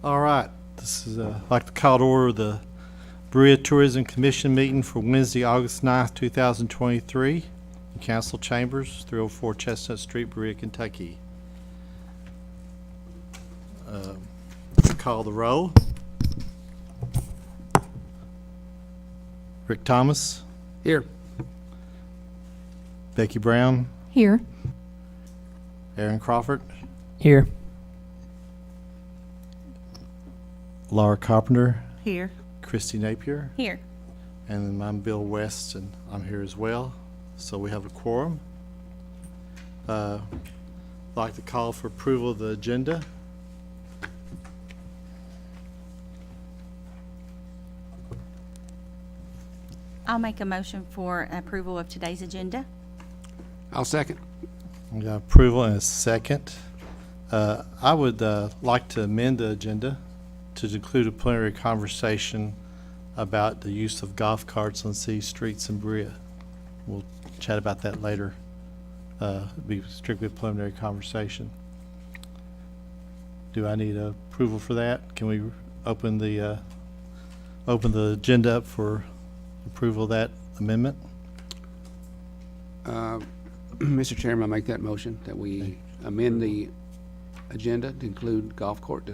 All right, this is I'd like to call to order the Berea Tourism Commission meeting for Wednesday, August 9th, 2023, in Council Chambers, 304 Chestnut Street, Berea, Kentucky. Call the roll. Rick Thomas, Here. Becky Brown, Here. Aaron Crawford, Here. Laura Carpenter, Here. Christy Napier, Here. and then I'm Bill West, and I'm here as well. So we have a quorum. I'd like to call for approval of the agenda. I'll make a motion for approval of today's agenda. I'll second. We got approval and a second. I would like to amend the agenda to include a plenary conversation about the use of golf carts on city streets in Berea. We'll chat about that later. It'll be strictly a preliminary conversation. Do I need approval for that? Can we open the agenda up for approval of that amendment? Mr. Chairman, I make that motion that we amend the agenda to include golf cart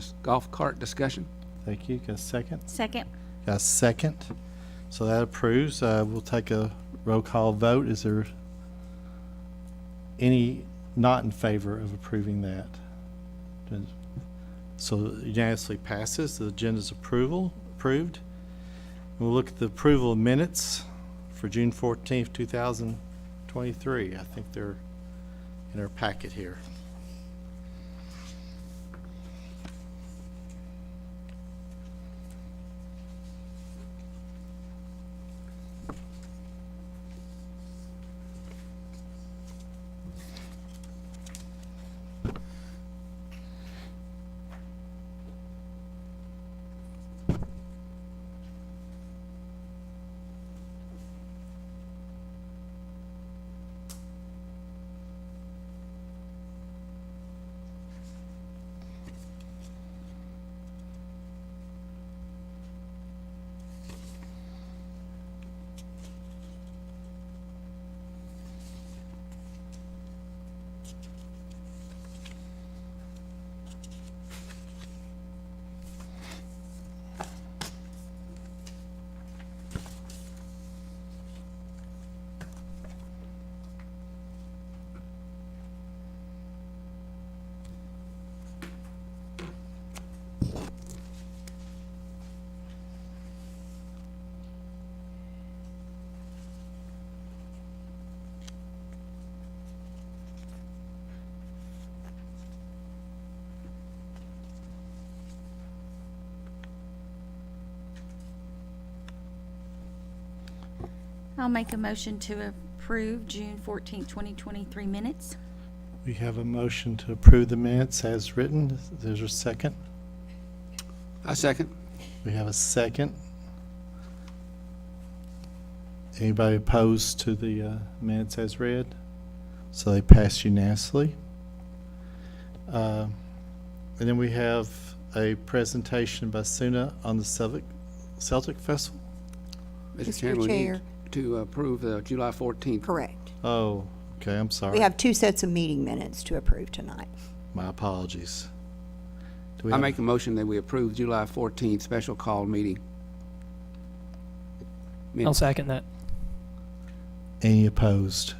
discussion. Thank you. Got a second? Second. Got a second. So that approves. We'll take a roll call vote. Is there any not in favor of approving that? So it unanimously passes. The agenda's approved. We'll look at the approval of minutes for June 14th, 2023. I think they're in our packet here. I'll make a motion to approve June 14th, 2023 minutes. We have a motion to approve the minutes as written. There's a second. I second. We have a second. Anybody opposed to the minutes as read? So they pass unanimously. And then we have a presentation by Suna on the Celtic Festival. Mr. Chairman, we Chair. need to approve the July 14th. Correct. Oh, okay, I'm sorry. We have two sets of meeting minutes to approve tonight. My apologies. Do we I have- make a motion that we approve July 14th special call meeting. I'll second that. Any opposed?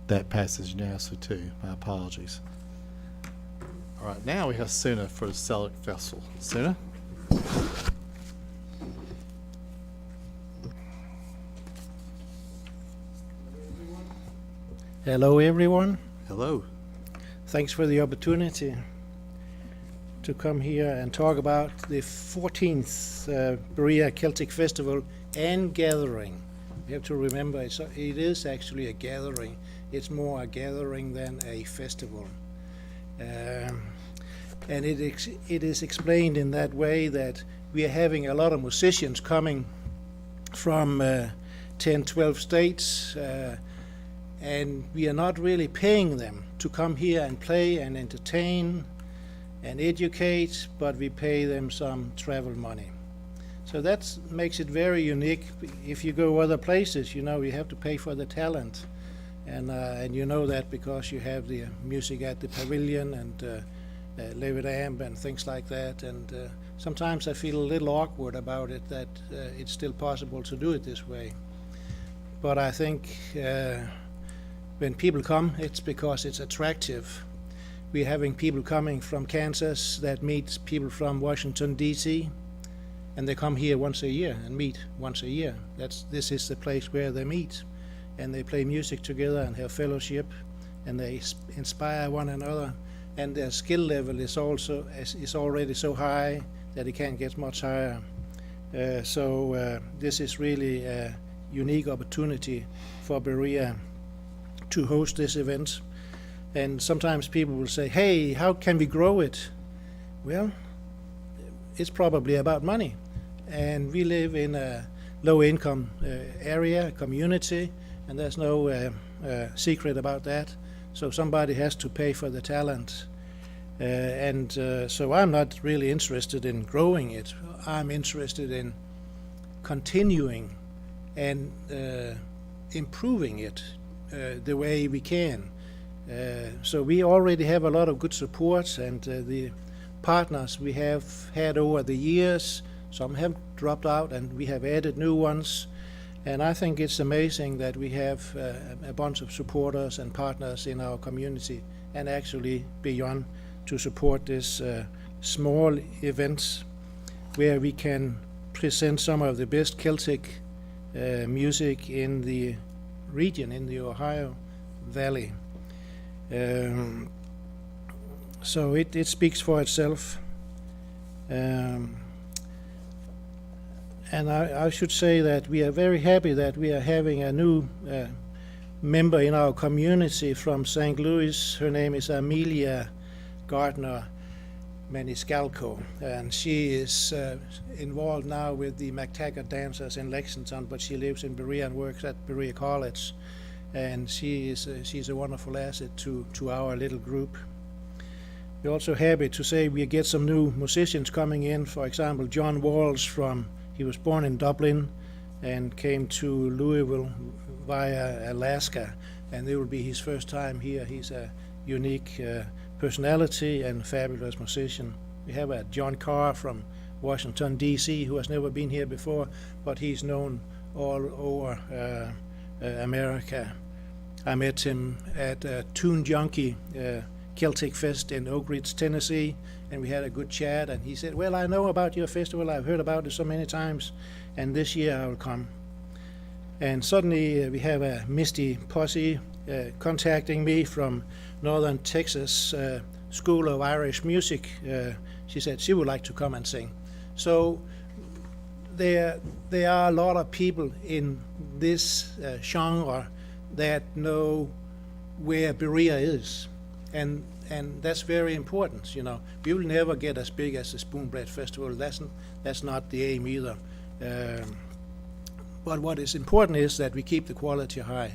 That passes unanimously too. My apologies. All right, now we have Suna for the Celtic Festival. Suna? Hello, everyone. Hello. Thanks for the opportunity to come here and talk about the 14th Berea Celtic Festival and Gathering. You have to remember, it is actually a gathering. It's more a gathering than a festival. And it is explained in that way that we are having a lot of musicians coming from 10, 12 states, and we are not really paying them to come here and play and entertain. and educate, but we pay them some travel money. So that makes it very unique. If you go other places, you have to pay for the talent. And you know that because you have the music at the pavilion and Levet Amp and things like that. And sometimes I feel a little awkward about it, that it's still possible to do it this way. But I think when people come, it's because it's attractive. We're having people coming from Kansas that meet people from Washington, D.C., and they come here once a year and meet once a year. This is the place where they meet, and they play music together and have fellowship, and they inspire one another. And their skill level is already so high that it can't get much higher. So this is really a unique opportunity for Berea to host this event. And sometimes people will say, hey, how can we grow it? Well, it's probably about money. And we live in a low-income area, community, and there's no secret about that. So somebody has to pay for the talent. So I'm not really interested in growing it. I'm interested in continuing and improving it the way we can. So we already have a lot of good support, and the partners we have had over the years, some have dropped out and we have added new ones. And I think it's amazing that we have a bunch of supporters and partners in our community and actually beyond to support this small events where we can present some of the best Celtic music in the region, in the Ohio Valley. So it speaks for itself. And I should say that we are very happy that we are having a new member in our community from St. Louis. Her name is Amelia Gardner Maniscalco, and she is involved now with the McTaggart Dancers in Lexington, but she lives in Berea and works at Berea College. And she's a wonderful asset to our little group. We're also happy to say we get some new musicians coming in. For example, John Walls he was born in Dublin and came to Louisville via Alaska, and it will be his first time here. He's a unique personality and fabulous musician. We have a John Carr from Washington, D.C., who has never been here before, but he's known all over America. I met him at a Tune Junkie Celtic Fest in Oak Ridge, Tennessee, and we had a good chat, and he said, well, I know about your festival, I've heard about it so many times, and this year I will come. And suddenly we have a Misty Posse contacting me from Northern Texas School of Irish Music. She said she would like to come and sing. So there are a lot of people in this genre that know where Berea is, and that's very important. We will never get as big as the Spoonbread Festival. That's not the aim either. But what is important is that we keep the quality high,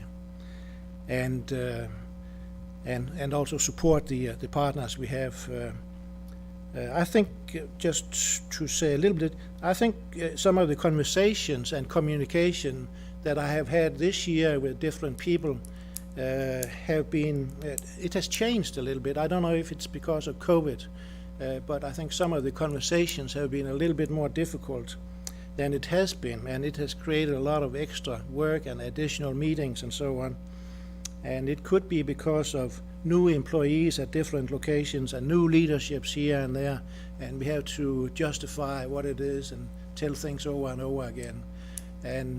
and also support the partners we have. I think, just to say a little bit, I think some of the conversations and communication that I have had this year with different people have been, it has changed a little bit. I don't know if it's because of COVID, but I think some of the conversations have been a little bit more difficult than it has been, and it has created a lot of extra work and additional meetings and so on. And it could be because of new employees at different locations and new leaderships here and there, and we have to justify what it is and tell things over and over again.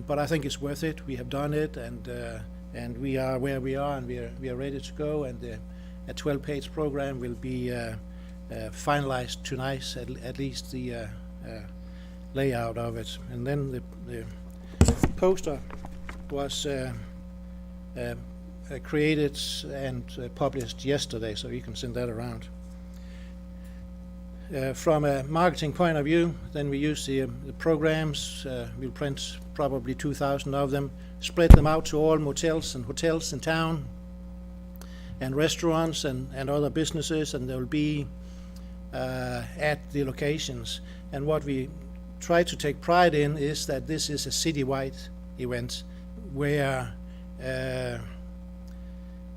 But I think it's worth it. We have done it, and we are where we are, and we are ready to go. And a 12-page program will be finalized tonight, at least the layout of it. And then the poster was created and published yesterday, so you can send that around. From a marketing point of view, then we use the programs. We'll print probably 2,000 of them, spread them out to all motels and hotels in town, and restaurants and other businesses, and there will be at the locations. And what we try to take pride in is that this is a citywide event where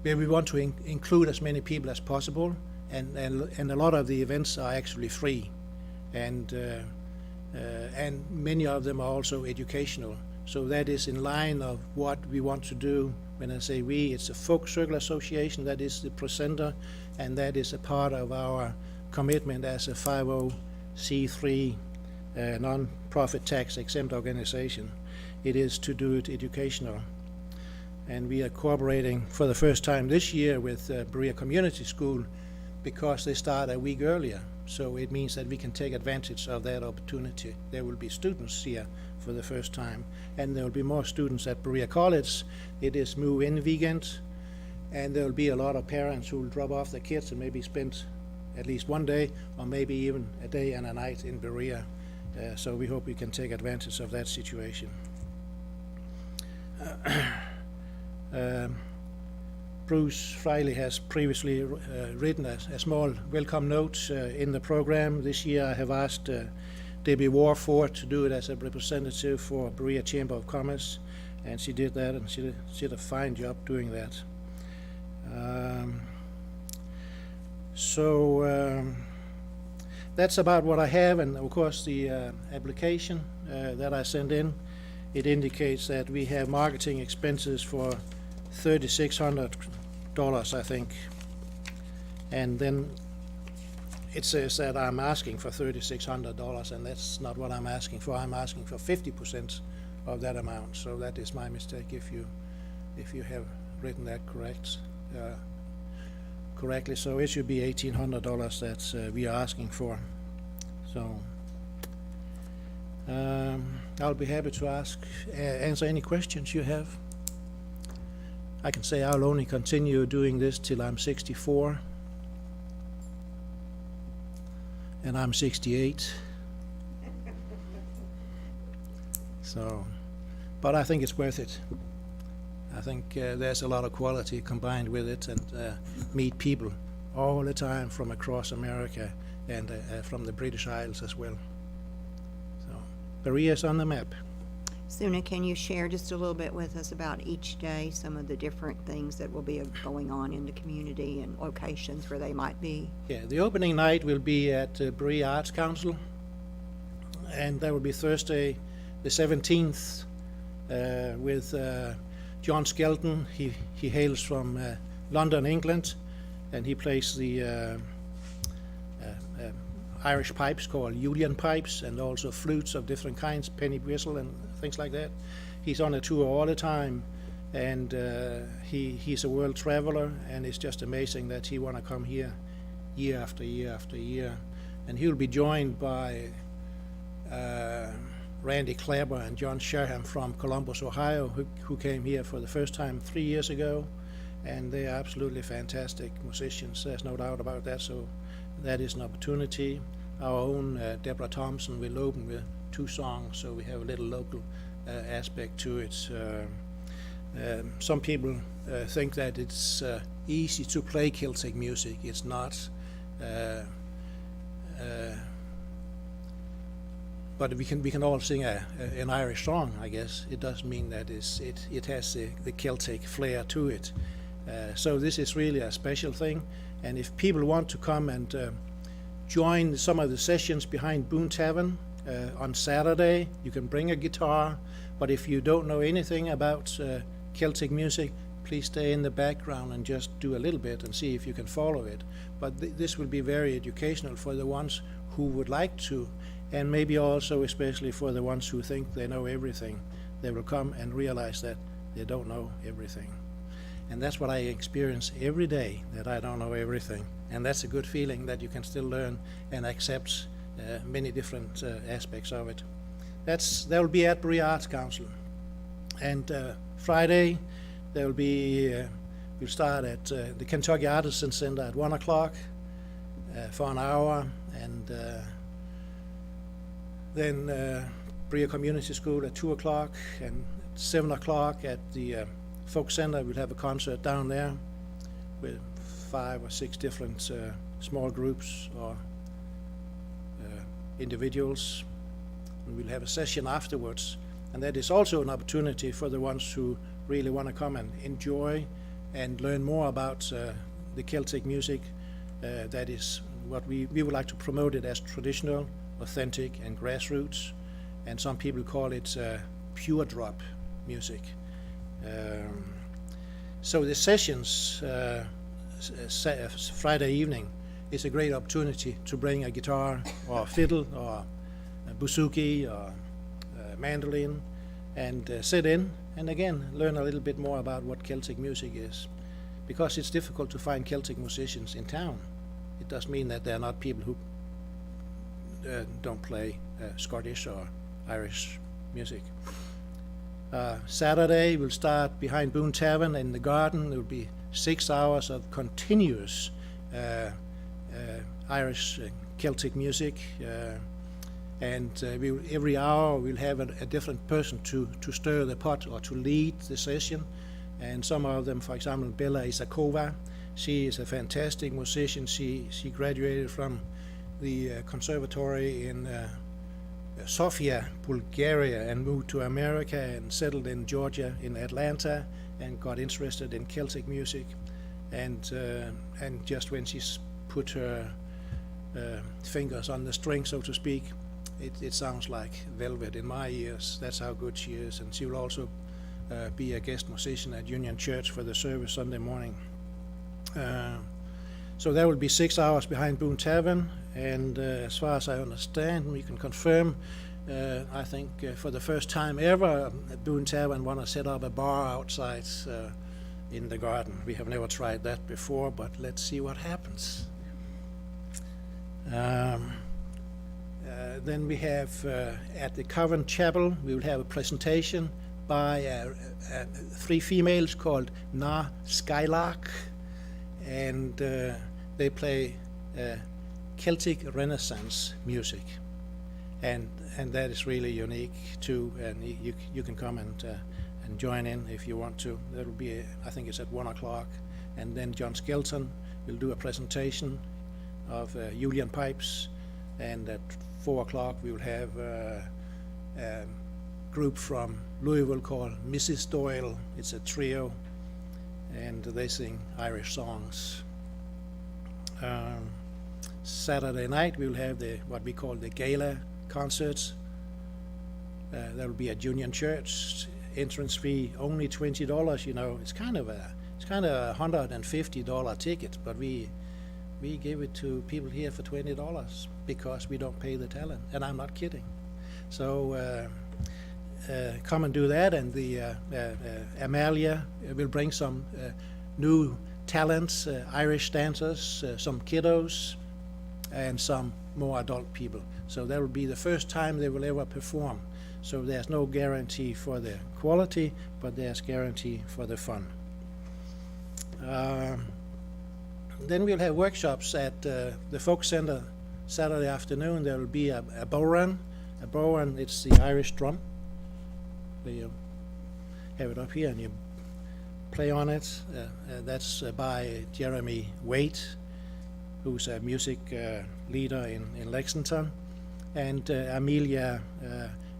we want to include as many people as possible, and a lot of the events are actually free, and many of them are also educational. So that is in line of what we want to do. When I say we, it's a Folk Circle Association that is the presenter, and that is a part of our commitment as a 50c3 non-profit tax-exempt organization. It is to do it educational. And we are cooperating for the first time this year with Berea Community School because they start a week earlier. So it means that we can take advantage of that opportunity. There will be students here for the first time, and there will be more students at Berea College. It is move-in weekend, and there will be a lot of parents who will drop off their kids and maybe spend at least one day or maybe even a day and a night in Berea. So we hope we can take advantage of that situation. Bruce Freiley has previously written a small welcome note in the program. This year I have asked Debbie Warford to do it as a representative for Berea Chamber of Commerce, and she did that, and she did a fine job doing that. That's about what I have, and of course the application that I sent in, it indicates that we have marketing expenses for $3,600, I think, and then it says that I'm asking for $3,600, and that's not what I'm asking for. I'm asking for 50% of that amount, so that is my mistake if you have written that correctly. So it should be $1,800 that we are asking for. So I'll be happy to answer any questions you have. I can say I'll only continue doing this till I'm 64, and I'm 68. So, but I think it's worth it. I think there's a lot of quality combined with it, and meet people all the time from across America and from the British Isles as well. So, Berea's on the map. Suna, can you share just a little bit with us about each day, some of the different things that will be going on in the community and locations where they might be? Yeah, the opening night will be at Berea Arts Council, and that will be Thursday the 17th with John Skelton. He hails from London, England, and he plays the Irish pipes called Julian pipes, and also flutes of different kinds, penny whistle and things like that. He's on a tour all the time, and he's a world traveler, and it's just amazing that he want to come here year after year after year. And he'll be joined by Randy Kleber and John Sherham from Columbus, Ohio, who came here for the first time 3 years ago, and they are absolutely fantastic musicians. There's no doubt about that. So that is an opportunity. Our own Deborah Thompson will open with 2 songs, so we have a little local aspect to it. Some people think that it's easy to play Celtic music. It's not. But we can all sing an Irish song, I guess. It doesn't mean that it has the Celtic flair to it. So this is really a special thing. And if people want to come and join some of the sessions behind Boone Tavern on Saturday, you can bring a guitar. But if you don't know anything about Celtic music, please stay in the background and just do a little bit and see if you can follow it. But this will be very educational for the ones who would like to, and maybe also especially for the ones who think they know everything. They will come and realize that they don't know everything. And that's what I experience every day, that I don't know everything. And that's a good feeling, that you can still learn and accept many different aspects of it. That will be at Berea Arts Council. And Friday, there will be, we'll start at the Kentucky Artisan Center at 1 o'clock for an hour, and then Berea Community School at 2 o'clock, and at 7 o'clock at the Folk Center. We'll have a concert down there with 5 or 6 different small groups or individuals. And we'll have a session afterwards, and that is also an opportunity for the ones who really want to come and enjoy and learn more about the Celtic music. That is what we would like to promote it as traditional, authentic, and grassroots. And some people call it pure drop music. So the sessions Friday evening is a great opportunity to bring a guitar or fiddle or a bouzouki or mandolin and sit in and again learn a little bit more about what Celtic music is, because it's difficult to find Celtic musicians in town. It does mean that there are not people who don't play Scottish or Irish music. Saturday we'll start behind Boone Tavern in the garden. There will be 6 hours of continuous Irish Celtic music, and every hour we'll have a different person to stir the pot or to lead the session. And some of them, for example, Bella Isakova, she is a fantastic musician. She graduated from the conservatory in Sofia, Bulgaria, and moved to America and settled in Georgia, in Atlanta, and got interested in Celtic music. And just when she's put her fingers on the string, so to speak, it sounds like velvet in my ears. That's how good she is. And she will also be a guest musician at Union Church for the service Sunday morning. So there will be 6 hours behind Boone Tavern, and as far as I understand, we can confirm, I think for the first time ever, Boone Tavern want to set up a bar outside in the garden. We have never tried that before, but let's see what happens. Then we have at the Covent Chapel, we will have a presentation by 3 females called Na Skylark, and they play Celtic Renaissance music, and that is really unique too. And you can come and join in if you want to. That'll be I think it's at 1 o'clock, and then John Skelton will do a presentation of Julian pipes, and at 4 o'clock we will have a group from Louisville called Mrs. Doyle. It's a trio, and they sing Irish songs. Saturday night we'll have what we call the gala concerts. That will be at Union Church. Entrance fee only $20. You know, it's kind of a $150 ticket, but we give it to people here for $20 because we don't pay the talent, and I'm not kidding. So come and do that, and the Amalia will bring some new talents, Irish dancers, some kiddos, and some more adult people. So that will be the first time they will ever perform. So there's no guarantee for the quality, but there's guarantee for the fun. Then we'll have workshops at the Folk Center Saturday afternoon. There will be a bodhrán. A bodhrán, it's the Irish drum. You have it up here and you play on it. That's by Jeremy Waite, who's a music leader in Lexington. And Amelia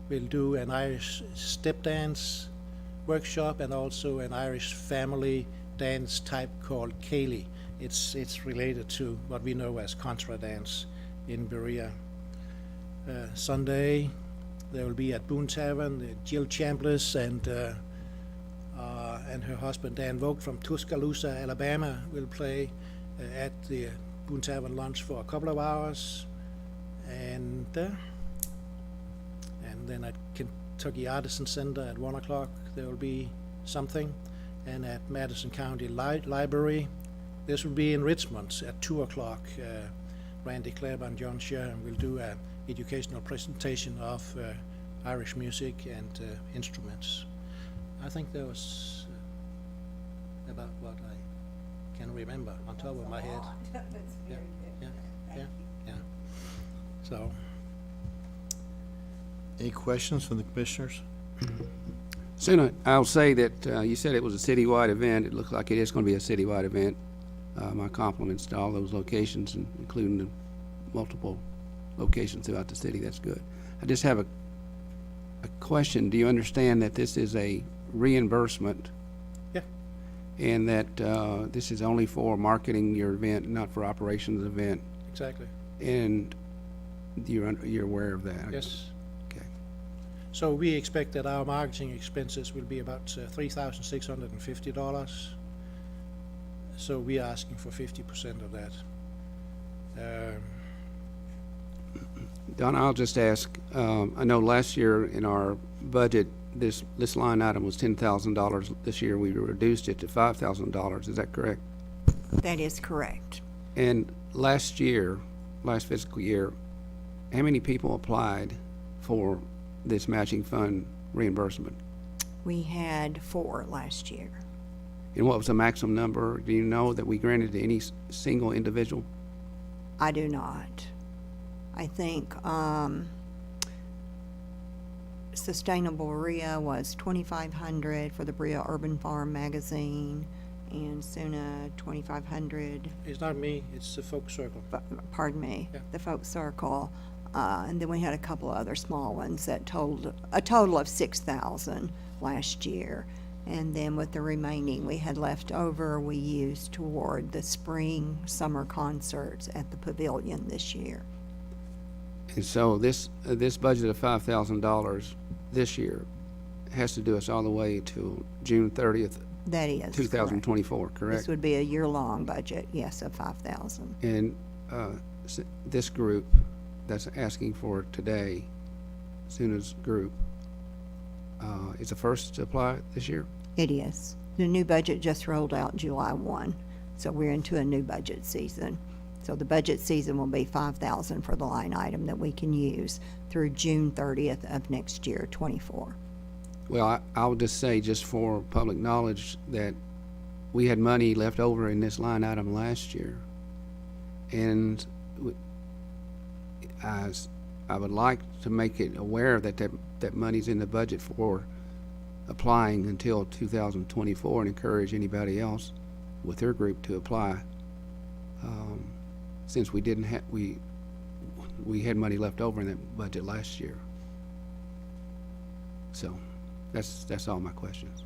will do an Irish step dance workshop and also an Irish family dance type called Cayley. It's related to what we know as contra dance in Berea. Sunday there will be at Boone Tavern Jill Chambliss and her husband Dan Vogt from Tuscaloosa, Alabama, will play at the Boone Tavern lunch for a couple of hours, and then at Kentucky Artisan Center at 1 o'clock there will be something, and at Madison County Library, this will be in Richmond at 2 o'clock. Randy Klebb and John Sherman will do an educational presentation of Irish music and instruments. I think that was about what I can remember on top of my head. Yeah. So, Any questions from the commissioners? Soon, I'll say that you said it was a citywide event. It looks like it is going to be a citywide event. My compliments to all those locations, including the multiple locations throughout the city. That's good. I just have a question. Do you understand that this is a reimbursement? Yeah. And that this is only for marketing your event, not for operations of the event? Exactly. And you're aware of that? Yes. Okay. So we expect that our marketing expenses will be about $3,650. So we are asking for 50% of that. Don, I'll just ask, I know last year in our budget, this line item was $10,000. This year, we reduced it to $5,000. Is that correct? That is correct. And last fiscal year, how many people applied for this matching fund reimbursement? We had 4 last year. And what was the maximum number? Do you know that we granted to any single individual? I do not. I think Sustainable Berea was 2,500 for the Berea Urban Farm magazine, and Suna 2,500. It's not me, it's the folk circle. Pardon me, Yeah. the Folk Circle. And then we had a couple of other small ones that totaled a total of 6,000 last year. And then with the remaining we had left over, we used toward the spring, summer concerts at the pavilion this year. And so this budget of $5,000 this year has to do us all the way to June 30th, That is correct. 2024, correct? This would be a year-long budget, yes, of 5,000. And this group that's asking for it today, Suna's group, is the first to apply this year? It is. The new budget just rolled out July 1, so we're into a new budget season. So the budget season will be 5,000 for the line item that we can use through June 30th of next year, 24. Well, I'll just say, just for public knowledge, that we had money left over in this line item last year. And I would like to make it aware that money's in the budget for applying until 2024, and encourage anybody else with their group to apply. Since we didn't have, we had money left over in that budget last year. So that's all my questions.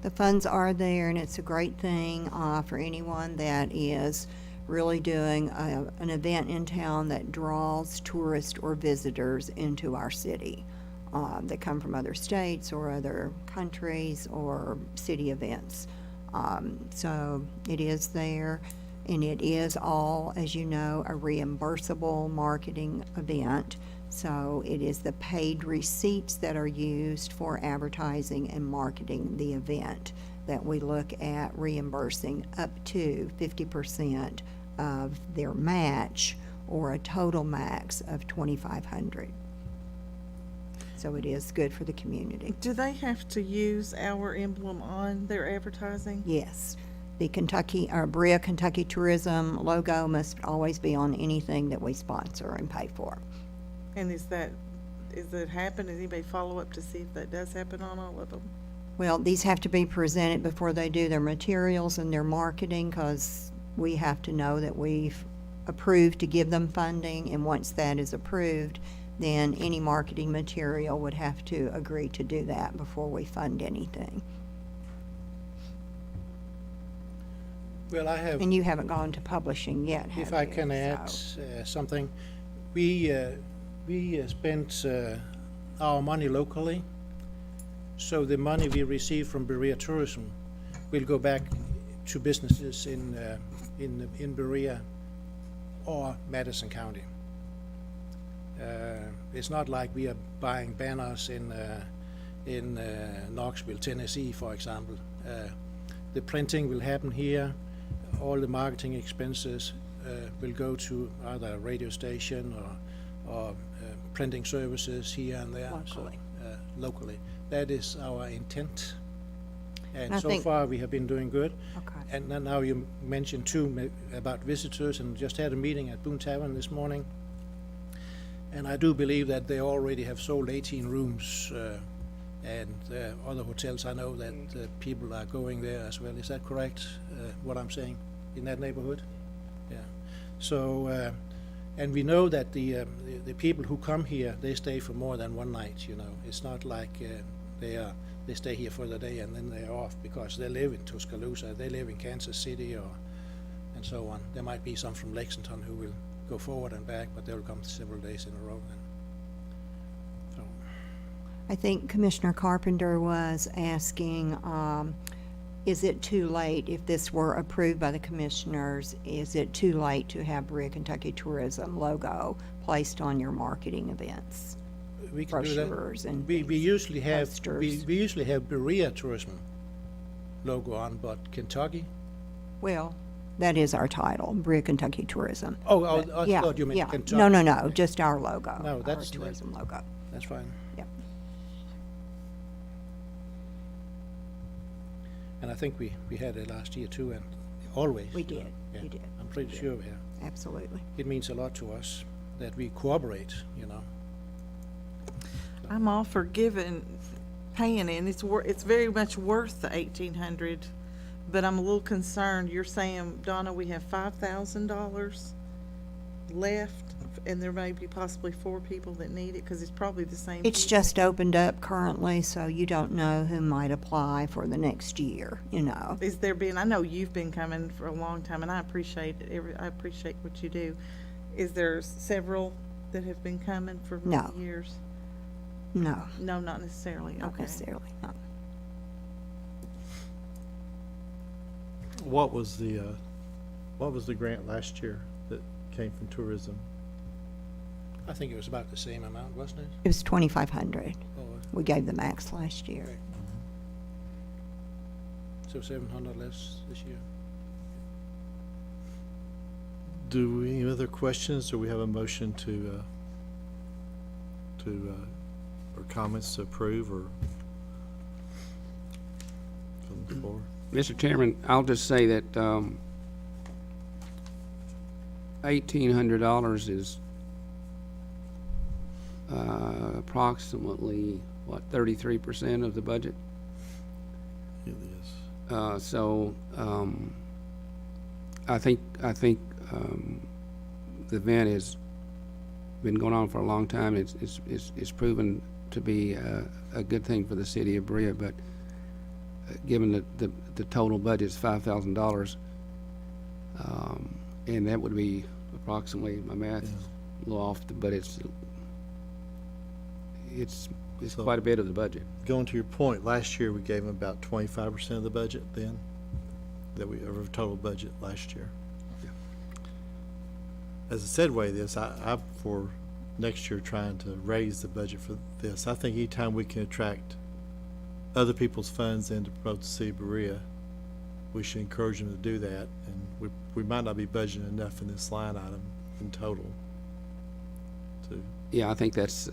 The funds are there, and it's a great thing for anyone that is really doing an event in town that draws tourists or visitors into our city that come from other states or other countries or city events. So it is there, and it is all, as you know, a reimbursable marketing event. So it is the paid receipts that are used for advertising and marketing the event that we look at reimbursing up to 50% of their match, or a total max of 2,500. So it is good for the community. Do they have to use our emblem on their advertising? Yes, the Berea Kentucky Tourism logo must always be on anything that we sponsor and pay for. And is it happen? Does anybody follow up to see if that does happen on all of them? Well, these have to be presented before they do their materials and their marketing, because we have to know that we've approved to give them funding, and once that is approved, then any marketing material would have to agree to do that before we fund anything. Well, I have, And you haven't gone to publishing yet, have you? if I can add So- something, we spent our money locally, so the money we receive from Berea Tourism will go back to businesses in Berea or Madison County. It's not like we are buying banners in Knoxville, Tennessee, for example. The printing will happen here. All the marketing expenses will go to either a radio station or printing services here and there. Locally. So, locally. That is our intent. And I so think- far, we have been doing good. Okay. And then now you mentioned too about visitors, and just had a meeting at Boone Tavern this morning. And I do believe that they already have sold 18 rooms, and other hotels, I know that people are going there as well. Is that correct, what I'm saying, in that neighborhood? Yeah. So And we know that the people who come here, they stay for more than one night, you know. It's not like they stay here for the day and then they're off, because they live in Tuscaloosa, they live in Kansas City, and so on. There might be some from Lexington who will go forward and back, but they'll come several days in a row then. So, I think Commissioner Carpenter was asking, is it too late, if this were approved by the commissioners, is it too late to have Berea Kentucky Tourism logo placed on your marketing events? we can do that. Brochures and We things, usually have, posters. we usually have Berea Tourism logo on, but Kentucky? Well, that is our title, Berea Kentucky Tourism. Oh, But, I yeah, thought you meant yeah. Kentucky. No, just our logo. No, our that's- tourism logo. That's fine. Yep. And I think we had it last year too, and always. We you know. did, Yeah, we did. I'm pretty sure we have. Absolutely. It means a lot to us that we cooperate, you know. I'm all for paying it, and it's very much worth the 1,800, but I'm a little concerned. You're saying, Donna, we have $5,000 left, and there may be possibly 4 people that need it, because it's probably the same It's people. just opened up currently, so you don't know who might apply for the next year, you know. Is there been, I know you've been coming for a long time, and I appreciate it, I appreciate what you do. Is there several that have been coming for many No. years? No, No, not necessarily, not okay. necessarily, no. What was the grant last year that came from tourism? I think it was about the same amount, wasn't it? It was 2,500. Or, We gave the max last year. Right. So 700 less this year. Do we, any other questions, or we have a motion or comments to approve, or from the floor? Mr. Chairman, I'll just say that $1,800 is approximately, 33% of the budget? It is. So I think the event has been going on for a long time. It's proven to be a good thing for the city of Berea, but given that the total budget is $5,000, and that would be approximately, my math is a little off, but it's So- quite a bit of the budget. Going to your point, last year we gave them about 25% of the budget then, of our total budget last year. Yeah. As a segue this, I, for next year, trying to raise the budget for this. I think anytime we can attract other people's funds in to promote the city of Berea, we should encourage them to do that, and we might not be budgeting enough in this line item in total to. Yeah, I think that's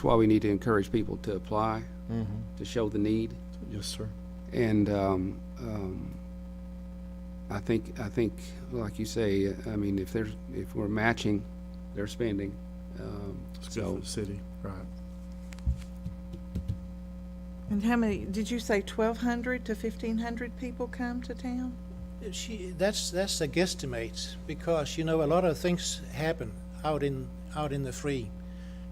why we need to encourage people to apply, to show the need. Yes, sir. And I think, like you say, I mean, if we're matching their spending, It's good for so the city, right. And how many, did you say 1,200 to 1,500 people come to town? That's a guesstimate, because, you know, a lot of things happen out in the free,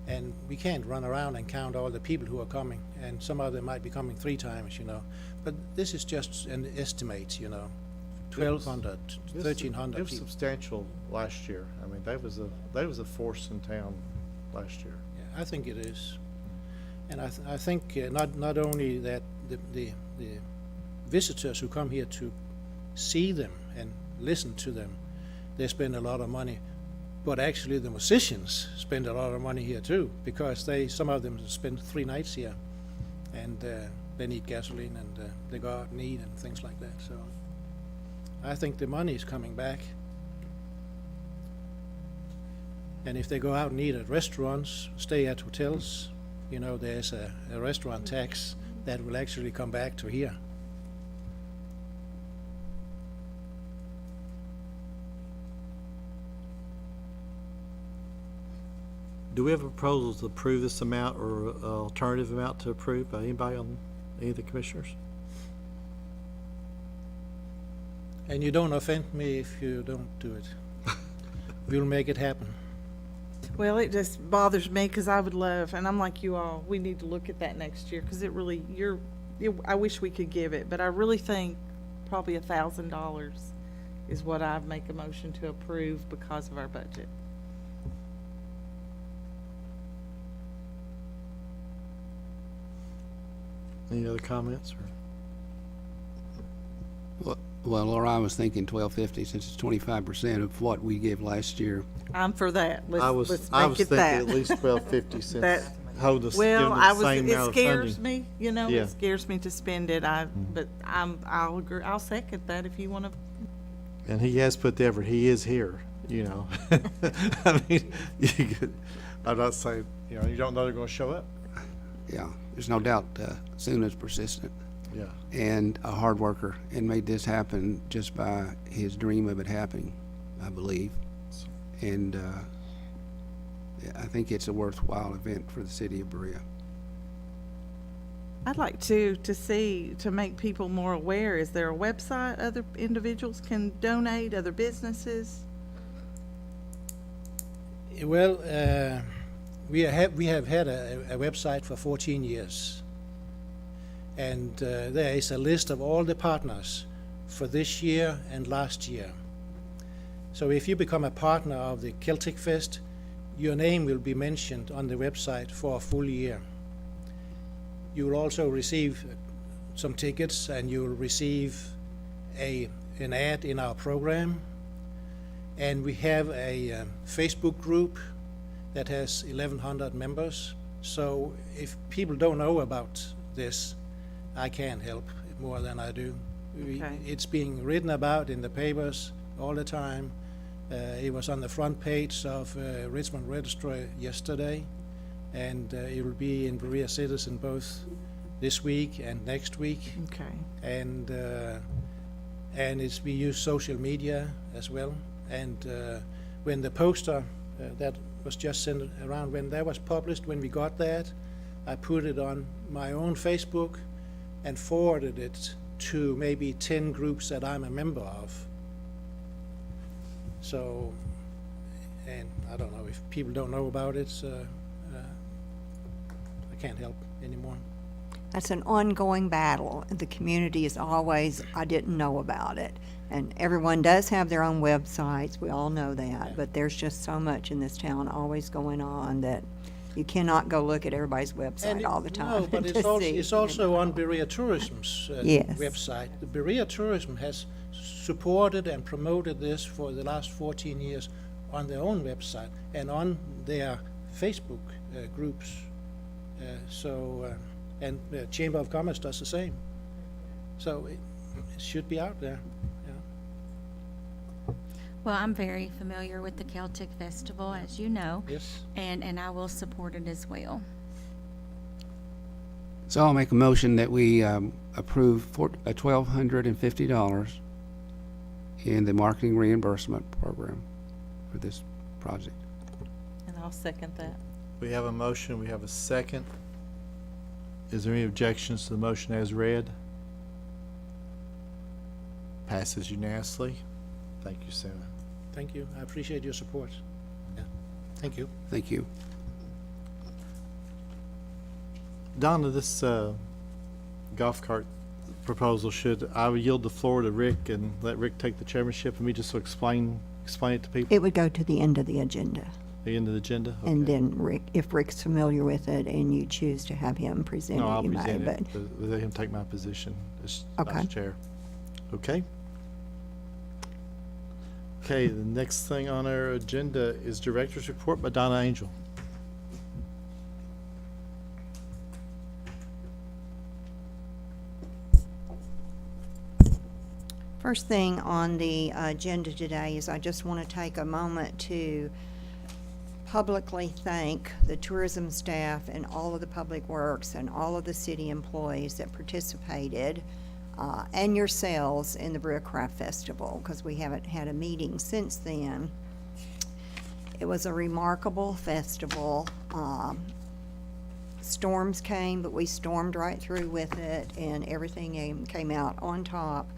and we can't run around and count all the people who are coming, and some of them might be coming 3 times, you know. But this is just an estimate, you know, 1,200, It was 1,300 people. substantial last year. I mean, that was a force in town last year. Yeah, I think it is. And I think not only that the visitors who come here to see them and listen to them, they spend a lot of money, but actually the musicians spend a lot of money here too, because some of them spend 3 nights here, and they need gasoline, and they go out and eat and things like that. So I think the money is coming back. And if they go out and eat at restaurants, stay at hotels, you know, there's a restaurant tax that will actually come back to here. Do we have a proposal to approve this amount, or an alternative amount to approve by anybody on any of the commissioners? And you don't offend me if you don't do it. We'll make it happen. Well, it just bothers me because I would love, and I'm like you all, we need to look at that next year because it really, I wish we could give it, but I really think probably $1,000 is what I'd make a motion to approve because of our budget. Any other comments? Or? Well, Laura, I was thinking 1250 since it's 25% of what we gave last year. I'm for that. I Let's was make it thinking that. at least 1250 cents. That- Hold us, give Well, them I the was, same it amount of scares funding. me, you know, Yeah. it scares me to spend it. but I'll agree, I'll second that if you want to. And he has put the effort, he is here, you know. I mean, I'm not saying, you know, you don't know they're gonna show up. Yeah, there's no doubt Suna's persistent Yeah. and a hard worker and made this happen just by his dream of it happening, I believe. And I think it's a worthwhile event for the city of Berea. I'd like to see, to make people more aware, is there a website other individuals can donate, other businesses? Well, we have had a website for 14 years. And there is a list of all the partners for this year and last year. So if you become a partner of the Celtic Fest, your name will be mentioned on the website for a full year. You will also receive some tickets, and you will receive an ad in our program. And we have a Facebook group that has 1,100 members. So if people don't know about this, I can help more than I do. Okay. It's being written about in the papers all the time. It was on the front page of Richmond Register yesterday, and it will be in Berea Citizen both this week and next week. Okay. And we use social media as well. And when the poster that was just sent around, when that was published, when we got that, I put it on my own Facebook and forwarded it to maybe 10 groups that I'm a member of. So, and I don't know if people don't know about it, I can't help anymore. That's an ongoing battle. The community is always, I didn't know about it. And everyone does have their own websites, we all know that, but there's just so much in this town always going on that you cannot go look at everybody's website all the time. No, but to it's see. also on Berea Tourism's Yes. website. The Berea Tourism has supported and promoted this for the last 14 years on their own website and on their Facebook groups. And the Chamber of Commerce does the same. So it should be out there. Yeah. Well, I'm very familiar with the Celtic Festival, as you know, Yes. and I will support it as well. So I'll make a motion that we approve $1,250 in the marketing reimbursement program for this project. And I'll second that. We have a motion, we have a second. Is there any objections to the motion as read? Passes unanimously. Thank you, Sarah. Thank you. I appreciate your support. Yeah. Thank you. Thank you. Donna, this golf cart proposal, should I yield the floor to Rick and let Rick take the chairmanship and me just explain it to people It would go to the end of the agenda. at the end of the agenda? And Okay. then Rick, if Rick's familiar with it and you choose to have him present No, it, I'll you may, present but it, let him take my position as Okay. vice chair. Okay? Okay, the next thing on our agenda is Director's Report by Donna Angel. first thing on the agenda today is I just want to take a moment to publicly thank the tourism staff and all of the public works and all of the city employees that participated and yourselves in the Berea Craft Festival, because we haven't had a meeting since then. It was a remarkable festival. Storms came, but we stormed right through with it, and everything came out on top.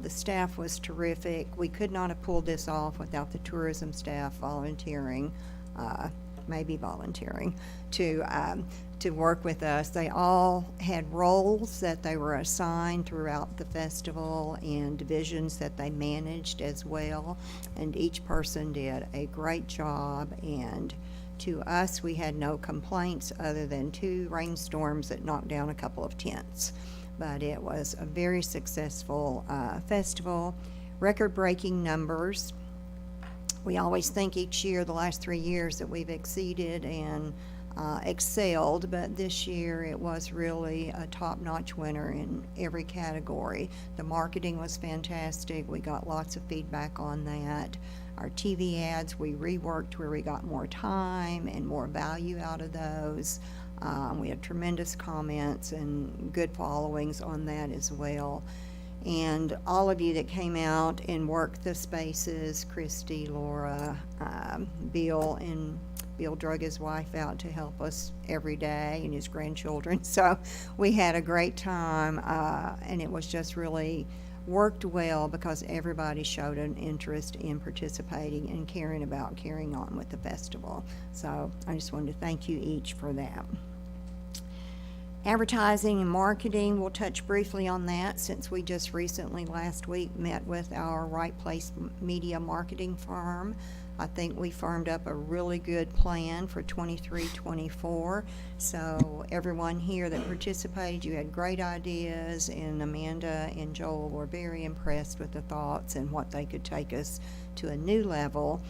The staff was terrific. We could not have pulled this off without the tourism staff volunteering maybe volunteering, to work with us. They all had roles that they were assigned throughout the festival and divisions that they managed as well, and each person did a great job, and to us, we had no complaints other than 2 rainstorms that knocked down a couple of tents. But it was a very successful festival, record-breaking numbers. We always think each year, the last 3 years, that we've exceeded and excelled, but this year it was really a top-notch winner in every category. The marketing was fantastic. We got lots of feedback on that. Our TV ads, we reworked where we got more time and more value out of those. We had tremendous comments and good followings on that as well. And all of you that came out and worked the spaces, Christy, Laura, Bill, and Bill drug his wife out to help us every day, and his grandchildren. So we had a great time, and it was just really worked well because everybody showed an interest in participating and carrying on with the festival. So I just wanted to thank you each for that. Advertising and marketing, we'll touch briefly on that since we just recently last week met with our Right Place Media marketing firm. I think we firmed up a really good plan for 23-24. So everyone here that participated, you had great ideas, and Amanda and Joel were very impressed with the thoughts and what they could take us to a new level.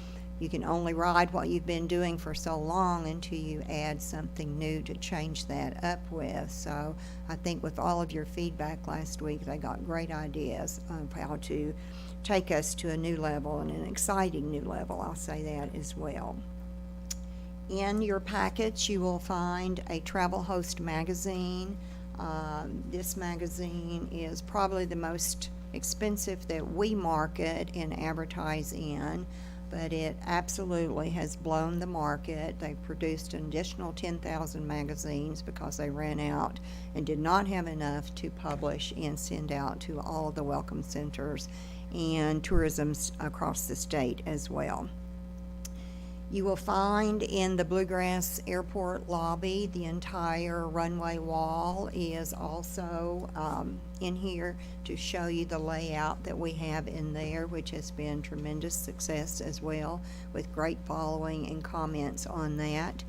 You can only ride what you've been doing for so long until you add something new to change that up with. So I think with all of your feedback last week, they got great ideas of how to take us to a new level, and an exciting new level, I'll say that as well. In your packets, you will find a Travel Host magazine. This magazine is probably the most expensive that we market and advertise in, but it absolutely has blown the market. They produced an additional 10,000 magazines because they ran out and did not have enough to publish and send out to all of the welcome centers and tourisms across the state as well. You will find in the Bluegrass Airport lobby, the entire runway wall is also in here to show you the layout that we have in there, which has been tremendous success as well, with great following and comments on that.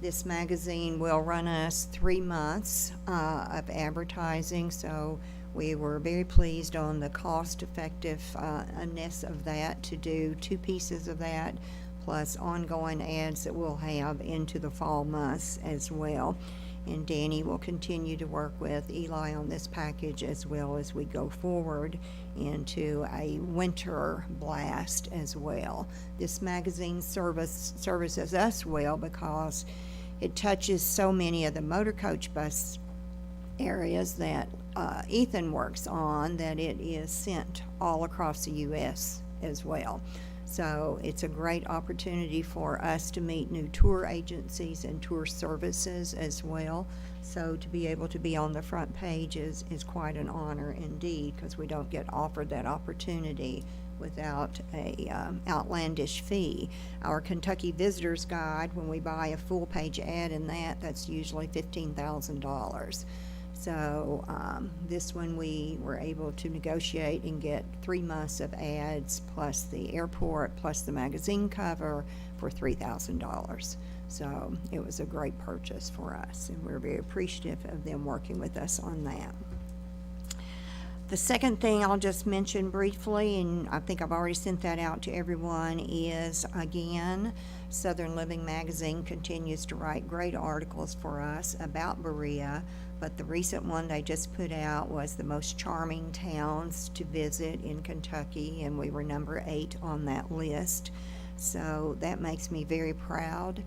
This magazine will run us 3 months of advertising, so we were very pleased on the cost-effectiveness of that, to do 2 pieces of that, plus ongoing ads that we'll have into the fall months as well. And Danny will continue to work with Eli on this package as well as we go forward into a winter blast as well. This magazine services us well because it touches so many of the motor coach bus areas that Ethan works on, that it is sent all across the U.S. as well. So it's a great opportunity for us to meet new tour agencies and tour services as well. So to be able to be on the front page is quite an honor indeed, because we don't get offered that opportunity without a outlandish fee. Our Kentucky Visitors Guide, when we buy a full page ad in that, that's usually $15,000. So this one we were able to negotiate and get 3 months of ads plus the airport plus the magazine cover for $3,000. So it was a great purchase for us, and we're very appreciative of them working with us on that. The second thing I'll just mention briefly, and I think I've already sent that out to everyone, is again, Southern Living Magazine continues to write great articles for us about Berea, but the recent one they just put out was the most charming towns to visit in Kentucky, and we were number 8 on that list. So that makes me very proud.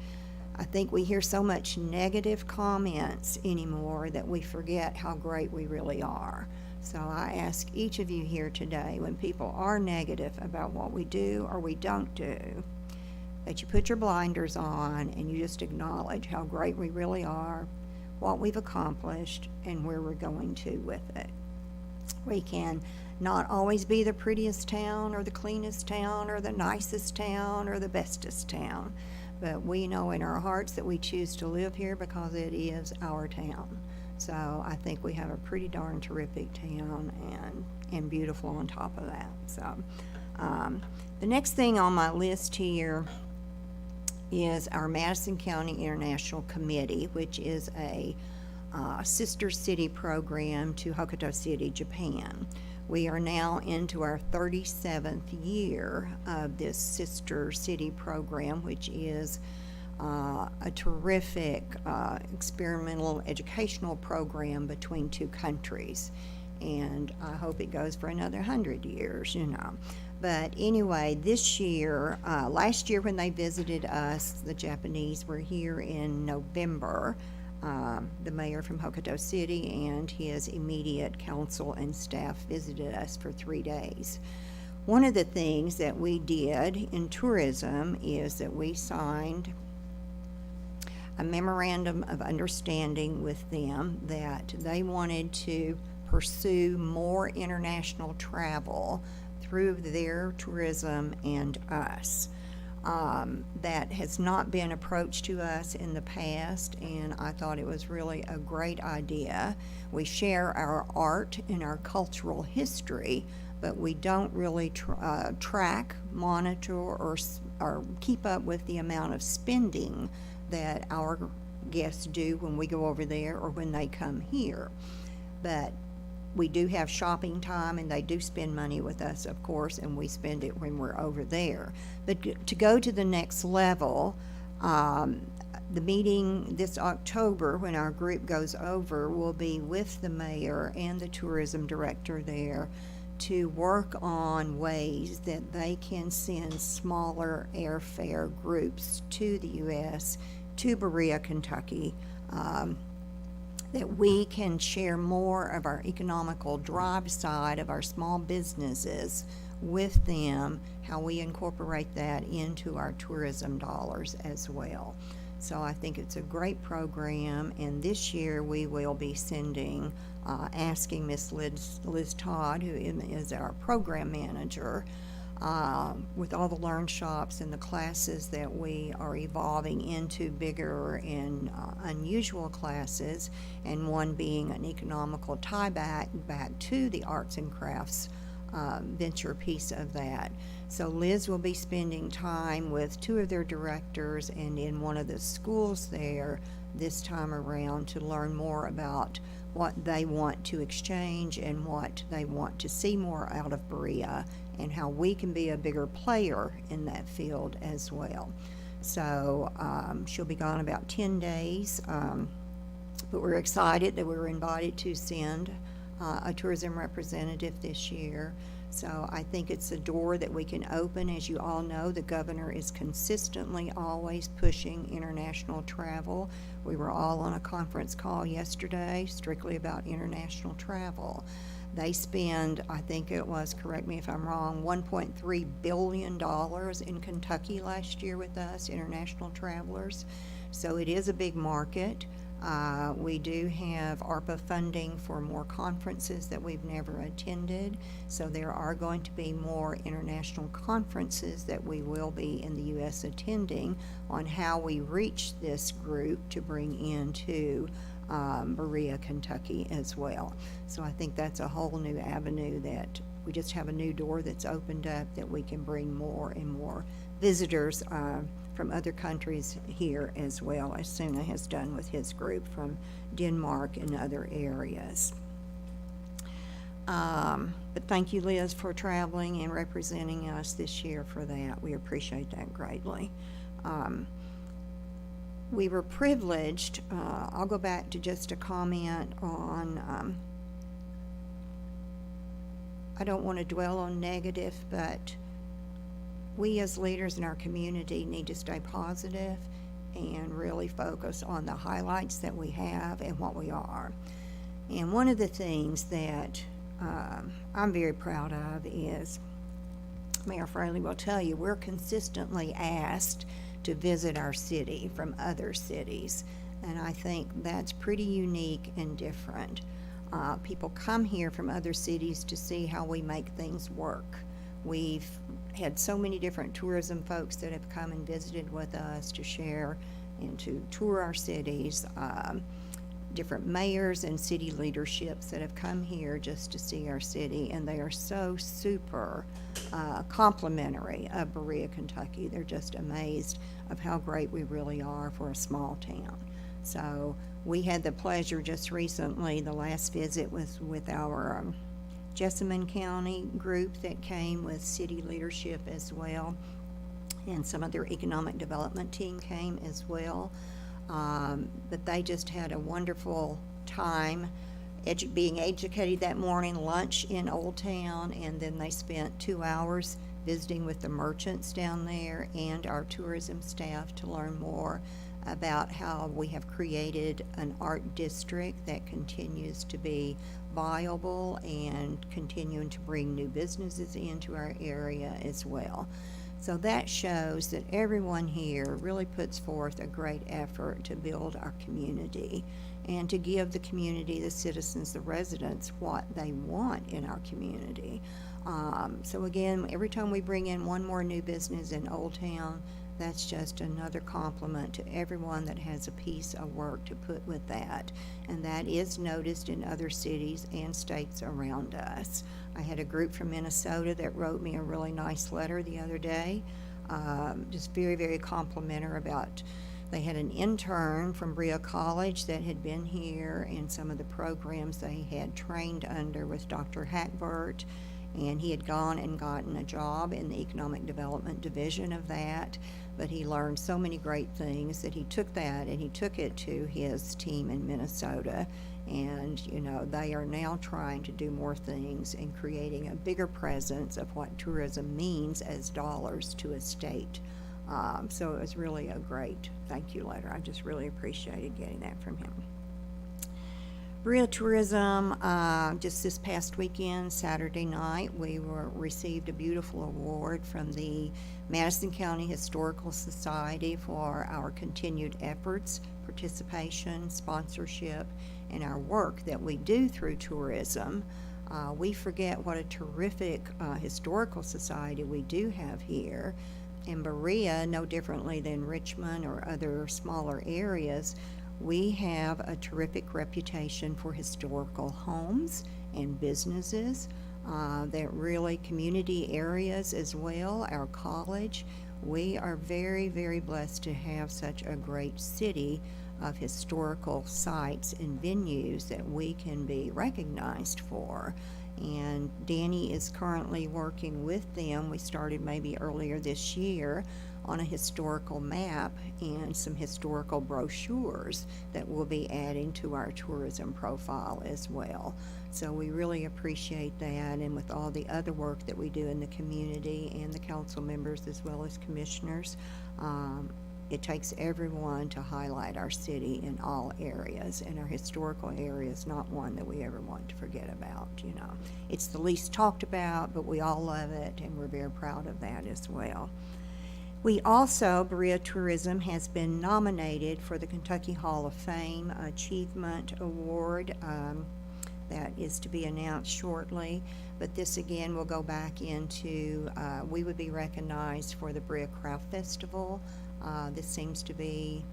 I think we hear so much negative comments anymore that we forget how great we really are. So I ask each of you here today, when people are negative about what we do or we don't do, that you put your blinders on and you just acknowledge how great we really are, what we've accomplished, and where we're going to with it. We can not always be the prettiest town or the cleanest town or the nicest town or the bestest town, but we know in our hearts that we choose to live here because it is our town. So I think we have a pretty darn terrific town and beautiful on top of that. So the next thing on my list here is our Madison County International Committee, which is a sister city program to Hokuto City, Japan. We are now into our 37th year of this sister city program, which is a terrific experimental educational program between two countries. And I hope it goes for another 100 years, you know. But anyway, this year, last year when they visited us, the Japanese were here in November. The mayor from Hokuto City and his immediate council and staff visited us for 3 days. One of the things that we did in tourism is that we signed a memorandum of understanding with them that they wanted to pursue more international travel through their tourism and us. That has not been approached to us in the past, and I thought it was really a great idea. We share our art and our cultural history, but we don't really track, monitor, or keep up with the amount of spending that our guests do when we go over there or when they come here. But we do have shopping time, and they do spend money with us, of course, and we spend it when we're over there. But to go to the next level, the meeting this October, when our group goes over, will be with the mayor and the tourism director there to work on ways that they can send smaller airfare groups to the U.S., to Berea, Kentucky, that we can share more of our economical drive side of our small businesses with them, how we incorporate that into our tourism dollars as well. So I think it's a great program, and this year we will be sending, asking Miss Liz Todd, who is our program manager, with all the Learn Shops and the classes that we are evolving into bigger and unusual classes, and one being an economical tie back to the arts and crafts venture piece of that. So Liz will be spending time with two of their directors and in one of the schools there this time around to learn more about what they want to exchange and what they want to see more out of Berea, and how we can be a bigger player in that field as well. So she'll be gone about 10 days, but we're excited that we were invited to send a tourism representative this year. So I think it's a door that we can open. As you all know, the governor is consistently always pushing international travel. We were all on a conference call yesterday strictly about international travel. They spend, I think it was, correct me if I'm wrong, $1.3 billion in Kentucky last year with us, international travelers. So it is a big market. We do have ARPA funding for more conferences that we've never attended. So there are going to be more international conferences that we will be in the U.S. attending on how we reach this group to bring into Berea, Kentucky as well. So I think that's a whole new avenue that we just have a new door that's opened up that we can bring more and more visitors from other countries here as well, as Suna has done with his group from Denmark and other areas. But thank you, Liz, for traveling and representing us this year for that. We appreciate that greatly. We were privileged, I'll go back to just a comment on, I don't want to dwell on negative, but we as leaders in our community need to stay positive and really focus on the highlights that we have and what we are. And one of the things that I'm very proud of is, Mayor Fraley will tell you, we're consistently asked to visit our city from other cities, and I think that's pretty unique and different. People come here from other cities to see how we make things work. We've had so many different tourism folks that have come and visited with us to share and to tour our cities. Different mayors and city leaderships that have come here just to see our city, and they are so super complimentary of Berea, Kentucky. They're just amazed of how great we really are for a small town. So we had the pleasure just recently, the last visit was with our Jessamine County group that came with city leadership as well, and some of their economic development team came as well. But they just had a wonderful time being educated that morning, lunch in Old Town, and then they spent 2 hours visiting with the merchants down there and our tourism staff to learn more about how we have created an art district that continues to be viable and continuing to bring new businesses into our area as well. So that shows that everyone here really puts forth a great effort to build our community and to give the community, the citizens, the residents, what they want in our community. So again, every time we bring in one more new business in Old Town, that's just another compliment to everyone that has a piece of work to put with that. And that is noticed in other cities and states around us. I had a group from Minnesota that wrote me a really nice letter the other day, just very, very complimentary about, they had an intern from Berea College that had been here, and some of the programs they had trained under with Dr. Hackbert, and he had gone and gotten a job in the Economic Development Division of that, but he learned so many great things that he took that and he took it to his team in Minnesota, and you know, they are now trying to do more things and creating a bigger presence of what tourism means as dollars to a state. So it was really a great thank you letter. I just really appreciated getting that from him. Berea Tourism, just this past weekend, Saturday night, we received a beautiful award from the Madison County Historical Society for our continued efforts, participation, sponsorship, and our work that we do through tourism. We forget what a terrific historical society we do have here. In Berea, no differently than Richmond or other smaller areas, we have a terrific reputation for historical homes and businesses that really community areas as well. Our college, we are very, very blessed to have such a great city of historical sites and venues that we can be recognized for. And Danny is currently working with them. We started maybe earlier this year on a historical map and some historical brochures that we'll be adding to our tourism profile as well. So we really appreciate that, and with all the other work that we do in the community and the council members as well as commissioners, it takes everyone to highlight our city in all areas, and our historical area is not one that we ever want to forget about. You know, it's the least talked about, but we all love it, and we're very proud of that as well. We also, Berea Tourism has been nominated for the Kentucky Hall of Fame Achievement Award. That is to be announced shortly, but this again will go back into, we would be recognized for the Berea Craft Festival. This seems to be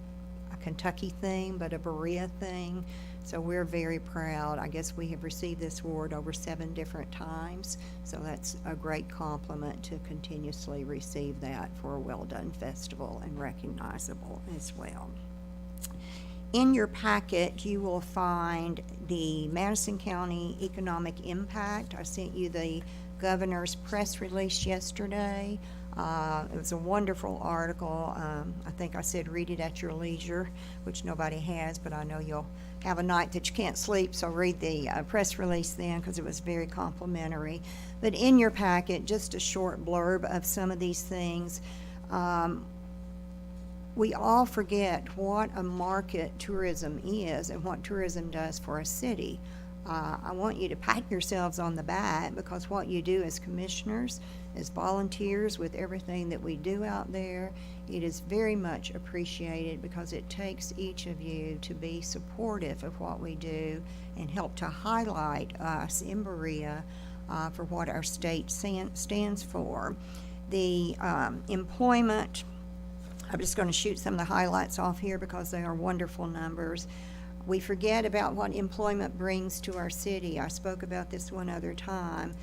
a Kentucky thing, but a Berea thing. So we're very proud. I guess we have received this award over 7 different times. So that's a great compliment to continuously receive that for a well-done festival and recognizable as well. In your packet, you will find the Madison County Economic Impact. I sent you the governor's press release yesterday. It was a wonderful article. I think I said read it at your leisure, which nobody has, but I know you'll have a night that you can't sleep, so read the press release then, because it was very complimentary. But in your packet, just a short blurb of some of these things. We all forget what a market tourism is and what tourism does for a city. I want you to pat yourselves on the back, because what you do as commissioners, as volunteers with everything that we do out there, it is very much appreciated, because it takes each of you to be supportive of what we do and help to highlight us in Berea for what our state stands for. The employment, I'm just going to shoot some of the highlights off here because they are wonderful numbers. We forget about what employment brings to our city. I spoke about this one other time.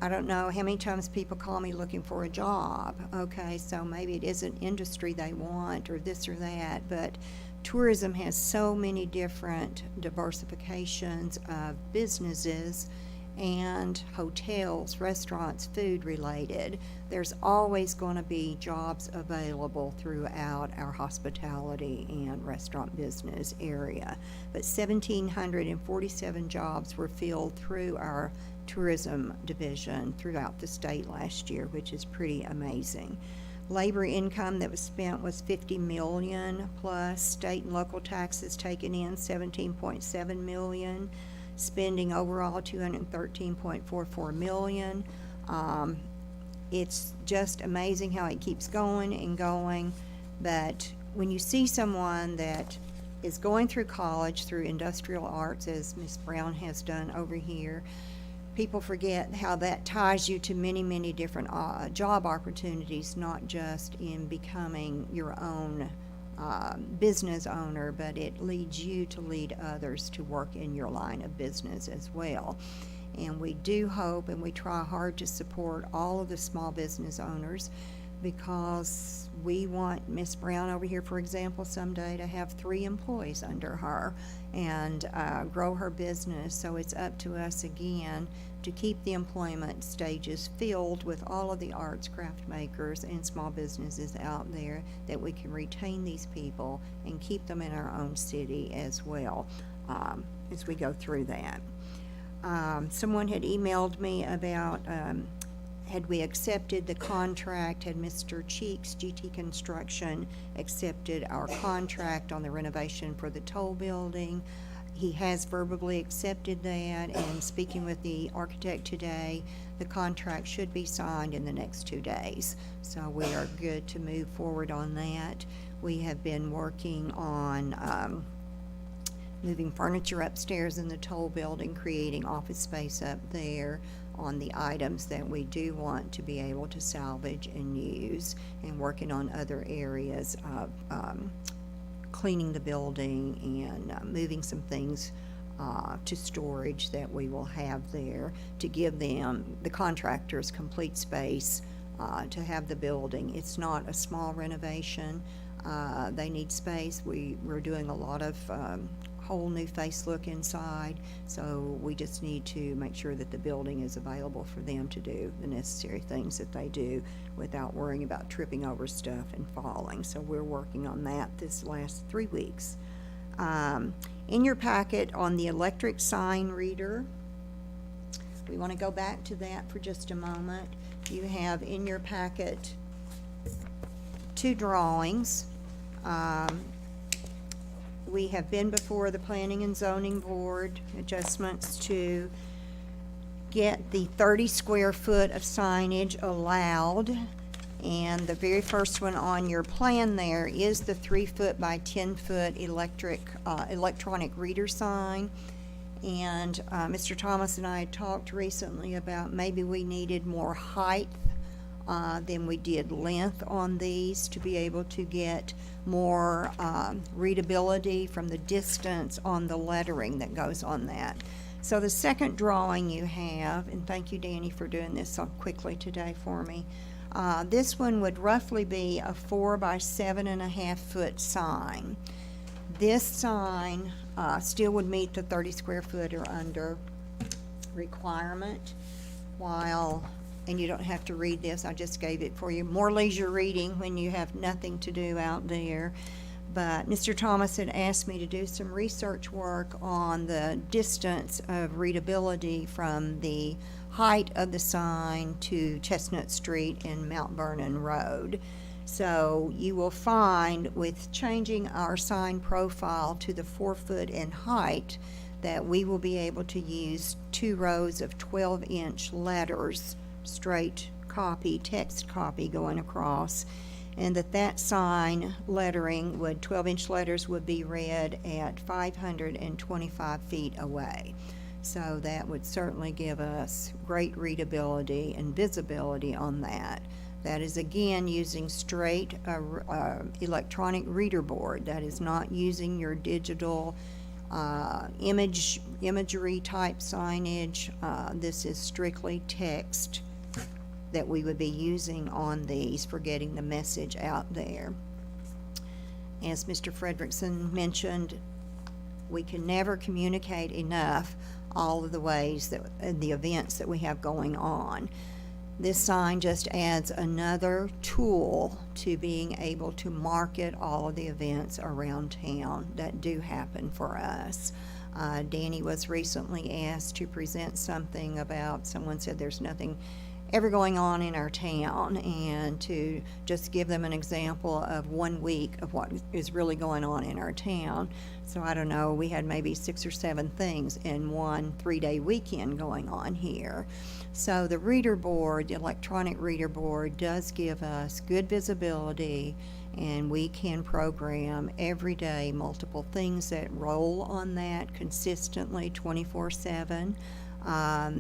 I don't know how many times people call me looking for a job. Okay, so maybe it is an industry they want or this or that, but tourism has so many different diversifications of businesses and hotels, restaurants, food related. There's always going to be jobs available throughout our hospitality and restaurant business area. But 1,747 jobs were filled through our tourism division throughout the state last year, which is pretty amazing. Labor income that was spent was 50 million plus state and local taxes taken in 17.7 million. Spending overall $213.44 million. It's just amazing how it keeps going and going. But when you see someone that is going through college through industrial arts, as Ms. Brown has done over here, people forget how that ties you to many, many different job opportunities, not just in becoming your own business owner, but it leads you to lead others to work in your line of business as well. And we do hope and we try hard to support all of the small business owners, because we want Miss Brown over here, for example, someday to have 3 employees under her and grow her business. So it's up to us again to keep the employment stages filled with all of the arts, craft makers, and small businesses out there, that we can retain these people and keep them in our own city as well as we go through that. Someone had emailed me about had we accepted the contract, had Mr. Cheeks, GT Construction, accepted our contract on the renovation for the toll building. He has verbally accepted that, and speaking with the architect today, the contract should be signed in the next 2 days. So we are good to move forward on that. We have been working on moving furniture upstairs in the toll building, creating office space up there on the items that we do want to be able to salvage and use, and working on other areas of cleaning the building and moving some things to storage that we will have there to give them, the contractors, complete space to have the building. It's not a small renovation. They need space. We're doing a lot of whole new face look inside, so we just need to make sure that the building is available for them to do the necessary things that they do without worrying about tripping over stuff and falling. So we're working on that this last 3 weeks. In your packet on the electric sign reader, we want to go back to that for just a moment. You have in your packet 2 drawings. We have been before the Planning and Zoning Board, adjustments to get the 30 square foot of signage allowed. And the very first one on your plan there is the 3 foot by 10 foot electronic reader sign. And Mr. Thomas and I had talked recently about maybe we needed more height than we did length on these to be able to get more readability from the distance on the lettering that goes on that. So the second drawing you have, and thank you, Danny, for doing this so quickly today for me. This one would roughly be a 4 by 7.5 foot sign. This sign still would meet the 30 square foot or under requirement, and you don't have to read this, I just gave it for you. More leisure reading when you have nothing to do out there. But Mr. Thomas had asked me to do some research work on the distance of readability from the height of the sign to Chestnut Street and Mount Vernon Road. So you will find with changing our sign profile to the 4 foot in height that we will be able to use 2 rows of 12-inch letters, straight copy, text copy going across, and that sign lettering 12-inch letters would be read at 525 feet away. So that would certainly give us great readability and visibility on that. That is again using straight electronic reader board. That is not using your digital imagery type signage. This is strictly text that we would be using on these for getting the message out there. As Mr. Frederickson mentioned, we can never communicate enough all of the ways that, the events that we have going on. This sign just adds another tool to being able to market all of the events around town that do happen for us. Danny was recently asked to present something about, someone said there's nothing ever going on in our town, and to just give them an example of 1 week of what is really going on in our town. So I don't know, we had maybe 6 or 7 things in one 3-day weekend going on here. So the reader board, the electronic reader board, does give us good visibility, and we can program every day multiple things that roll on that consistently 24/7.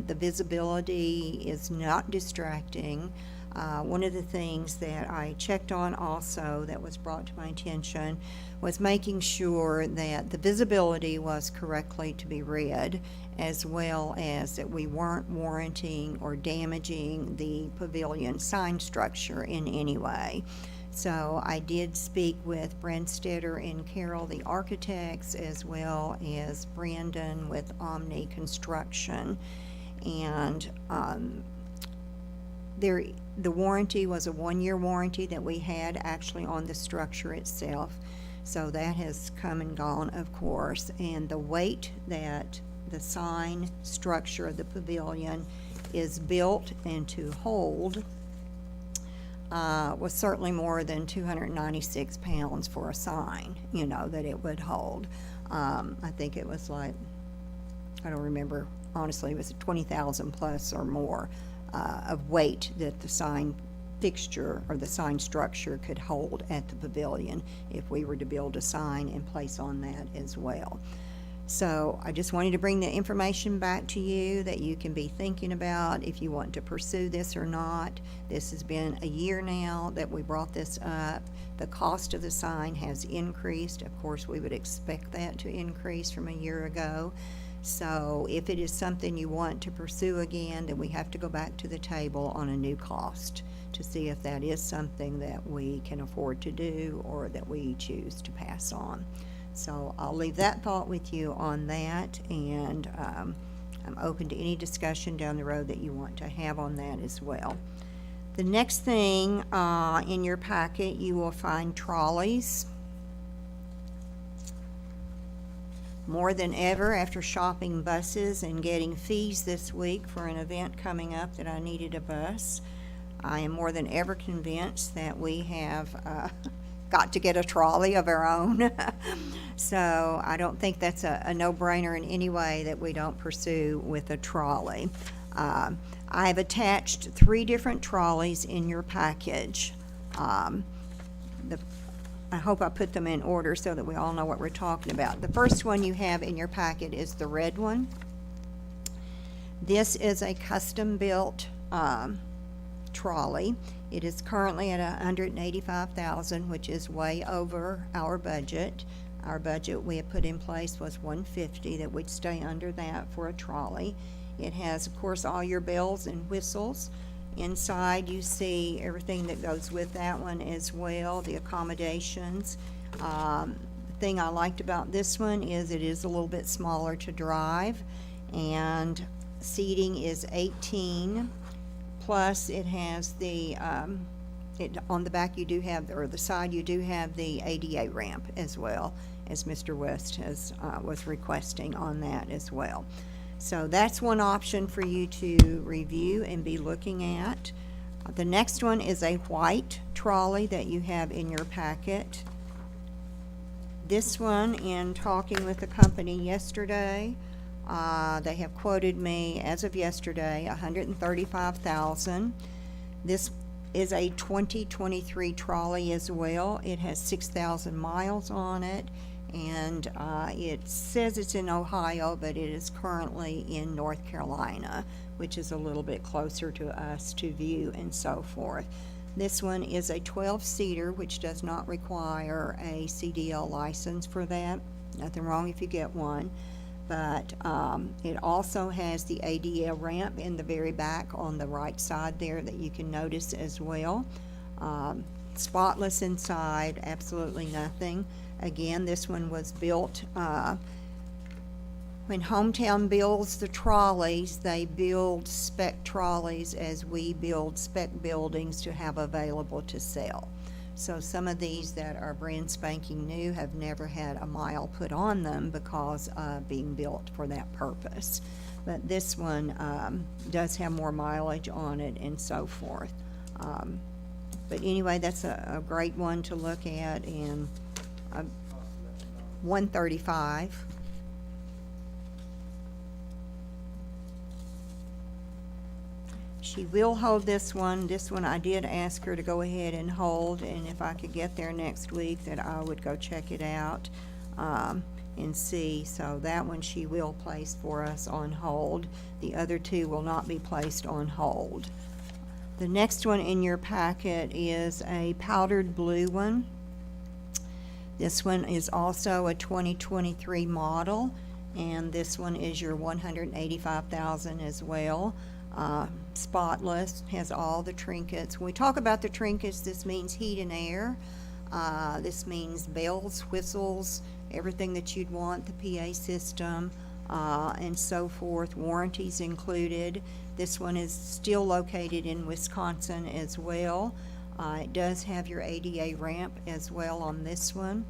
The visibility is not distracting. One of the things that I checked on also that was brought to my attention was making sure that the visibility was correctly to be read, as well as that we weren't warranting or damaging the pavilion sign structure in any way. So I did speak with Brandstetter and Carroll, the architects, as well as Brandon with Omni Construction. And the warranty was a 1-year warranty that we had actually on the structure itself. So that has come and gone, of course. And the weight that the sign structure of the pavilion is built and to hold was certainly more than 296 pounds for a sign, you know, that it would hold. I think it was like, I don't remember, honestly, it was 20,000 plus or more of weight that the sign fixture or the sign structure could hold at the pavilion if we were to build a sign and place on that as well. So I just wanted to bring the information back to you that you can be thinking about if you want to pursue this or not. This has been a year now that we brought this up. The cost of the sign has increased. Of course, we would expect that to increase from a year ago. So if it is something you want to pursue again, then we have to go back to the table on a new cost to see if that is something that we can afford to do or that we choose to pass on. So I'll leave that thought with you on that, and I'm open to any discussion down the road that you want to have on that as well. The next thing in your packet, you will find trolleys. More than ever, after shopping buses and getting fees this week for an event coming up that I needed a bus, I am more than ever convinced that we have got to get a trolley of our own. So I don't think that's a no-brainer in any way that we don't pursue with a trolley. I've attached 3 different trolleys in your package. I hope I put them in order so that we all know what we're talking about. The first one you have in your packet is the red one. This is a custom-built trolley. It is currently at $185,000, which is way over our budget. Our budget we had put in place was $150,000, that would stay under that for a trolley. It has, of course, all your bells and whistles. Inside you see everything that goes with that one as well, the accommodations. The thing I liked about this one is it is a little bit smaller to drive, and seating is 18. Plus, it has the, on the back you do have, or the side you do have the ADA ramp as well, as Mr. West was requesting on that as well. So that's one option for you to review and be looking at. The next one is a white trolley that you have in your packet. This one, in talking with the company yesterday, they have quoted me, as of yesterday, $135,000. This is a 2023 trolley as well. It has 6,000 miles on it, And it says it's in Ohio, but it is currently in North Carolina, which is a little bit closer to us to view and so forth. This one is a 12-seater, which does not require a CDL license for that. Nothing wrong if you get one. But it also has the ADA ramp in the very back on the right side there that you can notice as well. Spotless inside, absolutely nothing. Again, this one was built when Hometown builds the trolleys, they build spec trolleys as we build spec buildings to have available to sell. So some of these that are brand spanking new have never had a mile put on them because of being built for that purpose. But this one does have more mileage on it and so forth. But anyway, that's a great one to look at, and $135. She will hold this one. This one I did ask her to go ahead and hold, and if I could get there next week, that I would go check it out and see. So that one she will place for us on hold. The other two will not be placed on hold. The next one in your packet is a powdered blue one. This one is also a 2023 model, and this one is your $185,000 as well. Spotless, has all the trinkets. When we talk about the trinkets, this means heat and air. This means bells, whistles, everything that you'd want, the PA system, and so forth. Warranties included. This one is still located in Wisconsin as well. It does have your ADA ramp as well on this one.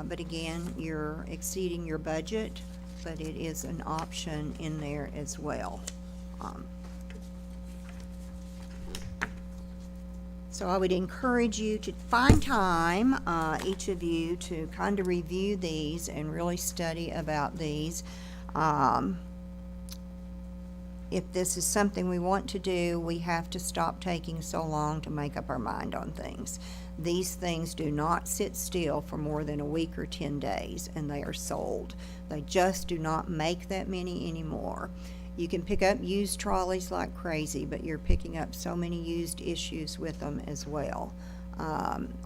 But again, you're exceeding your budget, but it is an option in there as well. So I would encourage you to find time, each of you, to kind of review these and really study about these. If this is something we want to do, we have to stop taking so long to make up our mind on things. These things do not sit still for more than a week or 10 days, and they are sold. They just do not make that many anymore. You can pick up used trolleys like crazy, but you're picking up so many used issues with them as well.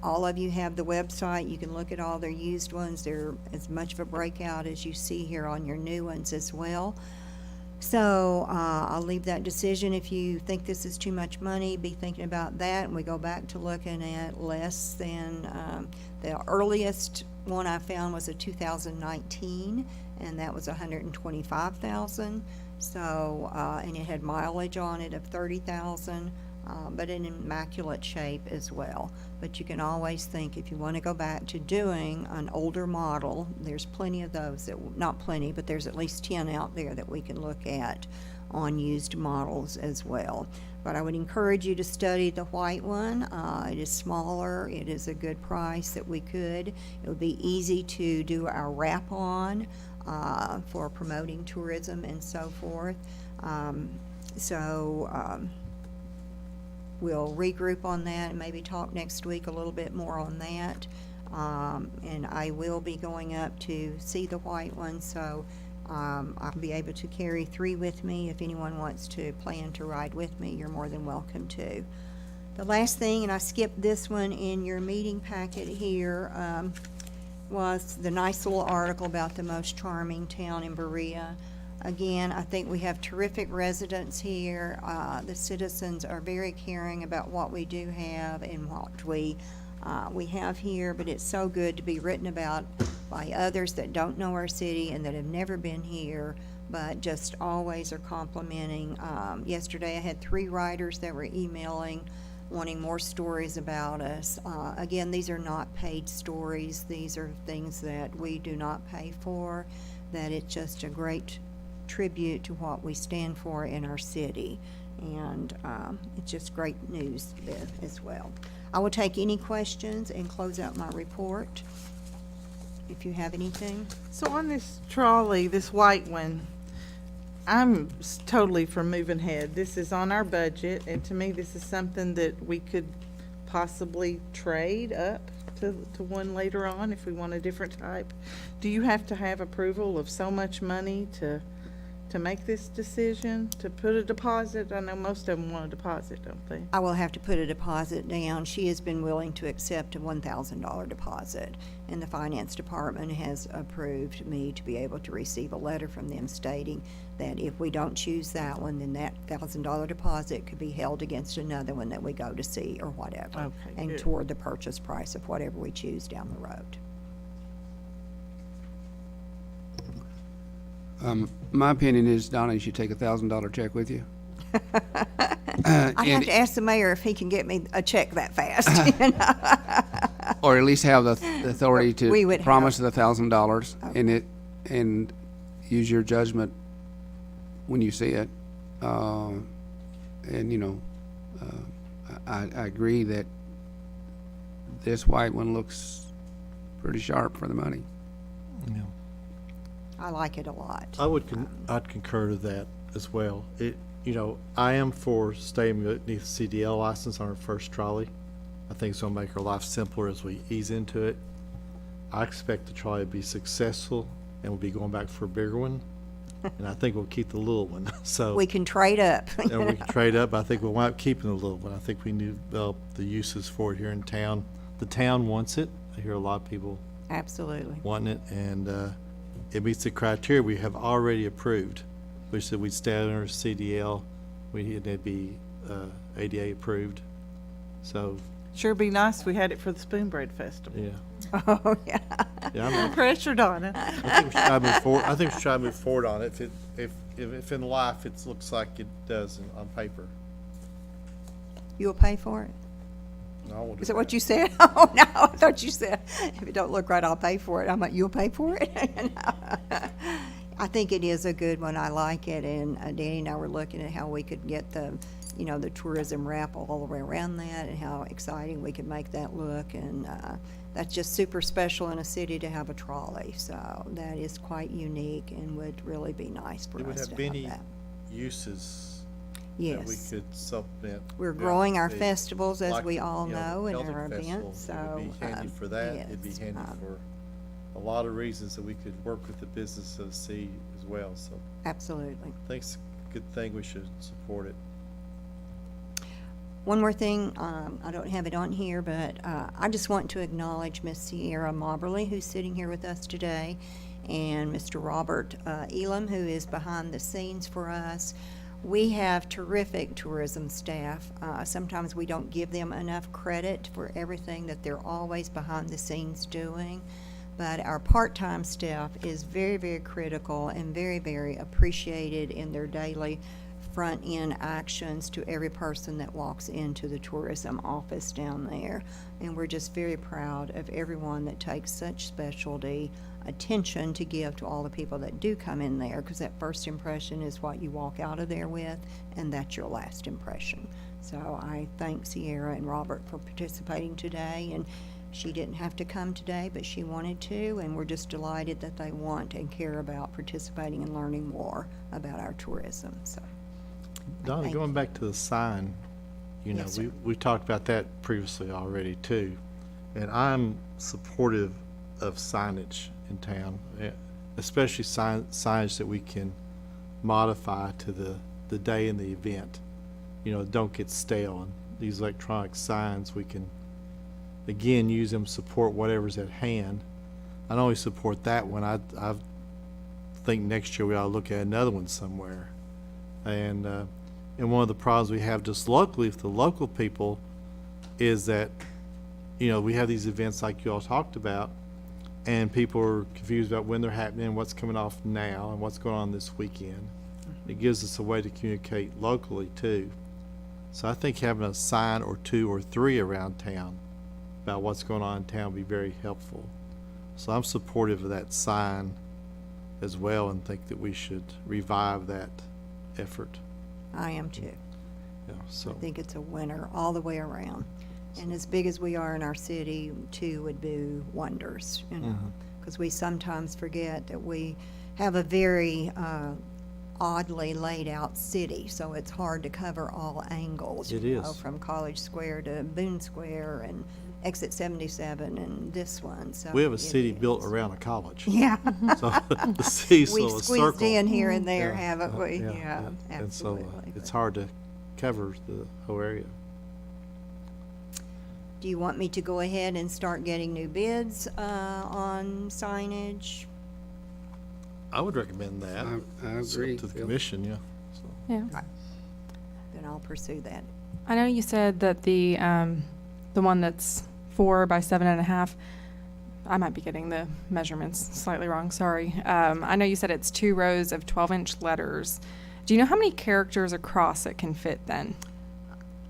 All of you have the website. You can look at all their used ones. They're as much of a breakout as you see here on your new ones as well. So I'll leave that decision. If you think this is too much money, be thinking about that. And we go back to looking at less than the earliest one I found was a 2019, and that was $125,000. So and it had mileage on it of 30,000, but in immaculate shape as well. But you can always think, if you want to go back to doing an older model, there's plenty of those that, not plenty, but there's at least 10 out there that we can look at on used models as well. But I would encourage you to study the white one. It is smaller. It is a good price that we could. It would be easy to do our wrap on for promoting tourism and so forth. We'll regroup on that and maybe talk next week a little bit more on that. And I will be going up to see the white one, so I'll be able to carry 3 with me. If anyone wants to plan to ride with me, you're more than welcome to. The last thing, and I skipped this one in your meeting packet here, was the nice little article about the most charming town in Berea. Again, I think we have terrific residents here. The citizens are very caring about what we do have and what we have here, but it's so good to be written about by others that don't know our city and that have never been here, but just always are complimenting. Yesterday I had 3 writers that were emailing wanting more stories about us. Again, these are not paid stories. These are things that we do not pay for, that it's just a great tribute to what we stand for in our city. And it's just great news there as well. I will take any questions and close out my report if you have anything. So on this trolley, this white one, I'm totally for moving ahead. This is on our budget, and to me, this is something that we could possibly trade up to one later on if we want a different type. Do you have to have approval of so much money to make this decision, to put a deposit? I know most of them want a deposit, don't they? I will have to put a deposit down. She has been willing to accept a $1,000 deposit, and the finance department has approved me to be able to receive a letter from them stating that if we don't choose that one, then that $1,000 deposit could be held against another one that we go to see or whatever, Okay, and good. toward the purchase price of whatever we choose down the road. My opinion is, Donna, you should take $1,000 check with you. I have to ask the mayor if he can get me a check that fast. you know? Or at least have the authority We to would promise the $1,000 and use your judgment when you see it. And, you know, I agree that this white one looks pretty sharp for the money. Yeah. I like it a lot. I'd concur to that as well. I am for staying with the CDL license on our first trolley. I think it's gonna make our life simpler as we ease into it. I expect the trolley to be successful, and we'll be going back for a bigger one. And I think we'll keep the little one, so. We can trade up. And we can trade up. I think we'll wind up keeping the little one. I think we need to develop the uses for it here in town. The town wants it. I hear a lot of people Absolutely. wanting it, and it meets the criteria we have already approved, which said we'd stay under CDL, it'd be ADA approved. So, Sure be nice if we had it for the Spoon Bread Festival. yeah. Oh, yeah. Yeah, No pressure, Donna. I think we should try to move forward. I think we should try to move forward on it. If in life it looks like it does on paper. You'll pay for it? No, we'll do Is that what you said? Oh, no, I thought you said, if it don't look right, I'll pay for it. I'm like, you'll pay for it? I think it is a good one. I like it, and Danny and I were looking at how we could get the tourism wrap all the way around that, and how exciting we could make that look, and that's just super special in a city to have a trolley, so that is quite unique and would really be nice for It would us have to have many that. uses that we Yes. could supplement. We're throughout growing the our city. festivals, as Like, we all the know, and Celtic our Festival. events, so. It would be handy for that. It'd be yes, handy for a lot of reasons that we could work with the business of the city as well. So Absolutely. I think it's a good thing. We should support it. One more thing, I don't have it on here, but I just want to acknowledge Miss Sierra Mobberly, who's sitting here with us today, and Mr. Robert Elam, who is behind the scenes for us. We have terrific tourism staff. Sometimes we don't give them enough credit for everything that they're always behind the scenes doing. But our part-time staff is very, very critical and very, very appreciated in their daily front-end actions to every person that walks into the tourism office down there. And we're just very proud of everyone that takes such specialty attention to give to all the people that do come in there, because that first impression is what you walk out of there with, and that's your last impression. So I thank Sierra and Robert for participating today, and she didn't have to come today, but she wanted to, and we're just delighted that they want and care about participating and learning more about our tourism, so. Donna, Thank going you. back to the sign, Yes, sir. we talked about that previously already too. And I'm supportive of signage in town, especially signage that we can modify to the day and the event. Don't get stale. And these electronic signs, we can, again, use them to support whatever's at hand. I don't always support that one. I think next year we ought to look at another one somewhere. And one of the problems we have just locally with the local people is that, we have these events like you all talked about, and people are confused about when they're happening, what's coming off now, and what's going on this weekend. It gives us a way to communicate locally too. So I think having a sign or two or three around town about what's going on in town would be very helpful. So I'm supportive of that sign as well, and think that we should revive that effort. I am too. So I think it's a winner all the way around. And as big as we are in our city, two would do wonders, because we sometimes forget that we have a very oddly laid out city, so it's hard to cover all angles. It you know, is. From College Square to Boone Square and Exit 77 and this one, so. We have a it city built is. around a college. Yeah. So the city's We've still a circle. squeezed in here and there, Yeah, haven't we? Yeah, And so absolutely. it's But hard to cover the whole area. do you want me to go ahead and start getting new bids on signage? I would recommend that. I It's up agree. to the Bill. commission, yeah. So, Yeah. Then I'll pursue that. I know you said that the one that's 4 by 7.5, I might be getting the measurements slightly wrong, sorry. I know you said it's 2 rows of 12-inch letters. Do you know how many characters across it can fit then?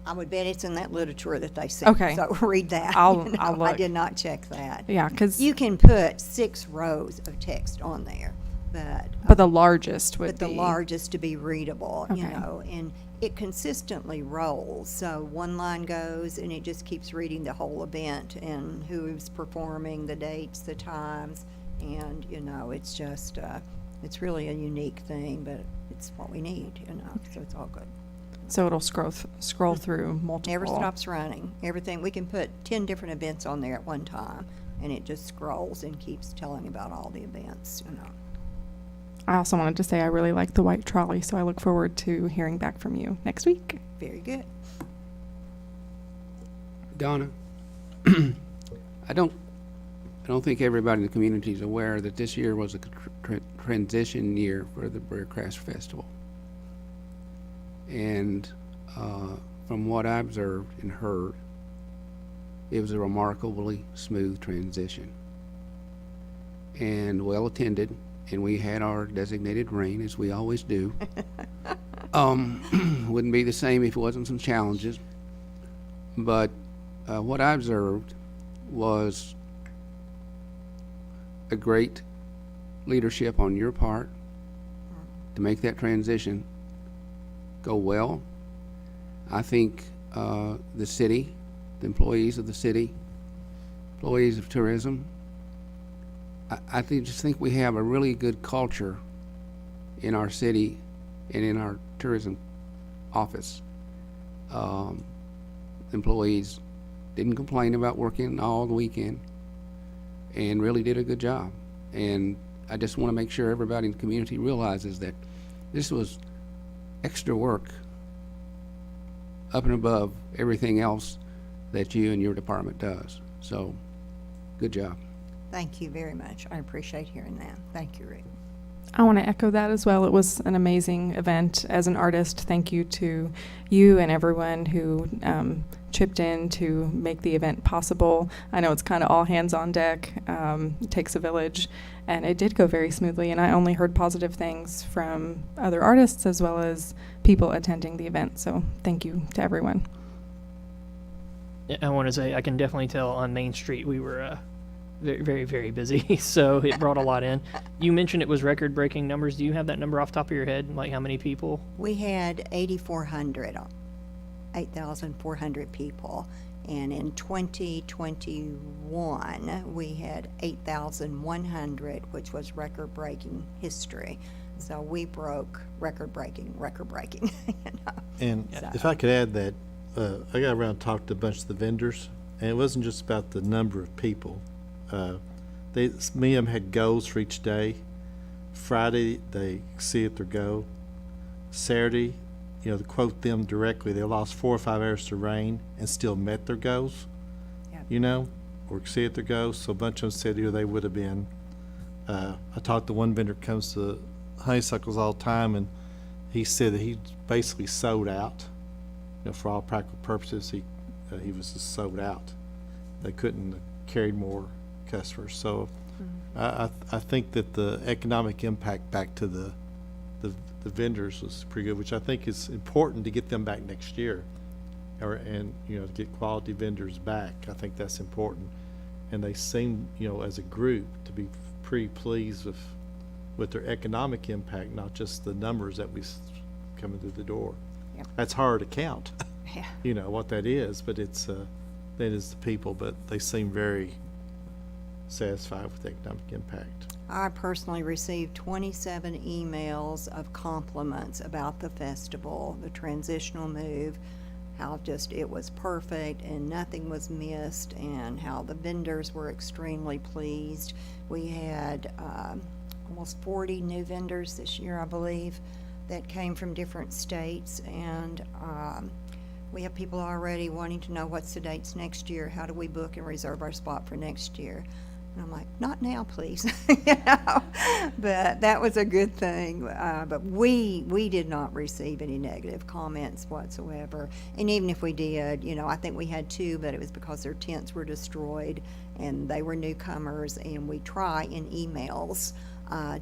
I would bet it's in that literature that they sent. Okay. So read that. I'll I look. did not check that. Yeah, because, You can put 6 rows of text on there, but the largest would but the be. largest to be readable, you Okay. know, and it consistently rolls. So one line goes and it just keeps reading the whole event and who's performing, the dates, the times, and, you know, it's just, it's really a unique thing, but it's what we need, you know, so it's all good. So it'll scroll through multiple. Never stops running. Everything, we can put 10 different events on there at one time, and it just scrolls and keeps telling about all the events, you know. I also wanted to say I really like the white trolley, so I look forward to hearing back from you next week. Very good. Donna, I don't think everybody in the community is aware that this year was a transition year for the Berea Crafts Festival. And from what I observed and heard, it was a remarkably smooth transition and well attended, and we had our designated rain, as we always do. Wouldn't be the same if it wasn't some challenges. But what I observed was a great leadership on your part to make that transition go well. I think the city, the employees of the city, employees of tourism, just think we have a really good culture in our city and in our tourism office. Employees didn't complain about working all the weekend and really did a good job. And I just want to make sure everybody in the community realizes that this was extra work up and above everything else that you and your department does. So, good job. Thank you very much. I appreciate hearing that. Thank you, Rick. I want to echo that as well. It was an amazing event. As an artist, thank you to you and everyone who chipped in to make the event possible. I know it's kind of all hands on deck. It takes a village, and it did go very smoothly. And I only heard positive things from other artists as well as people attending the event. So thank you to everyone. Yeah, I want to say I can definitely tell on Main Street we were very, very, very busy. So it brought a lot in. You mentioned it was record-breaking numbers. Do you have that number off the top of your head? Like how many people? We had 8,400 people, and in 2021, we had 8,100, which was record-breaking history. So we broke record-breaking, you know. And So- if I could add that, I got around and talked to a bunch of the vendors, and it wasn't just about the number of people. Many of them had goals for each day. Friday, they exceeded their goal. Saturday, you know, to quote them directly, they lost 4 or 5 hours to rain and still met their goals, Yeah. you know, or exceeded their goals. So a bunch of them said, you know, they would have been. I talked to one vendor who comes to honeysuckles all the time, and he said that he basically sold out. You know, for all practical purposes, he was just sold out. They couldn't have carried more customers. So I think that the economic impact back to the vendors was pretty good, which I think is important to get them back next year, and you know, to get quality vendors back. I think that's important, and they seem, you know, as a group to be pretty pleased with their economic impact, not just the numbers that we coming through the door. Yep. That's hard to count, Yeah. you know, what that is, but it's that is the people, but they seem very satisfied with the economic impact. I personally received 27 emails of compliments about the festival, the transitional move, how just it was perfect and nothing was missed, and how the vendors were extremely pleased. We had almost 40 new vendors this year, I believe, that came from different states, and we have people already wanting to know what's the dates next year, how do we book and reserve our spot for next year. And I'm like, not now, please. You know? But that was a good thing. But we did not receive any negative comments whatsoever. And even if we did, you know, I think we had 2, but it was because their tents were destroyed and they were newcomers. And we try in emails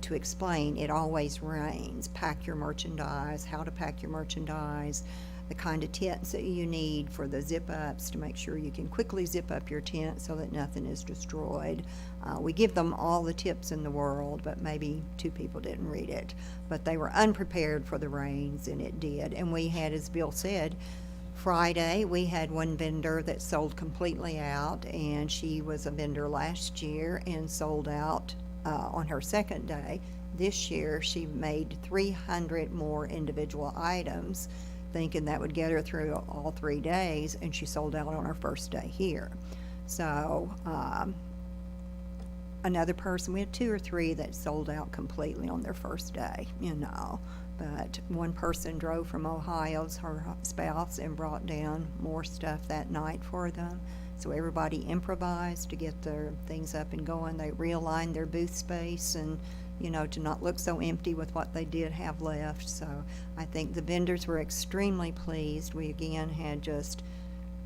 to explain it always rains. Pack your merchandise, how to pack your merchandise, the kind of tents that you need for the zip-ups to make sure you can quickly zip up your tent so that nothing is destroyed. We give them all the tips in the world, but maybe 2 people didn't read it. But they were unprepared for the rains, and it did. And we had, as Bill said, Friday, we had one vendor that sold completely out, and she was a vendor last year and sold out on her second day. This year, she made 300 more individual items, thinking that would get her through all 3 days, and she sold out on her first day here. So another person, we had 2 or 3 that sold out completely on their first day, you know. But one person drove from Ohio's, her spouse, and brought down more stuff that night for them. So everybody improvised to get their things up and going. They realigned their booth space and, you know, to not look so empty with what they did have left. So I think the vendors were extremely pleased. We again had just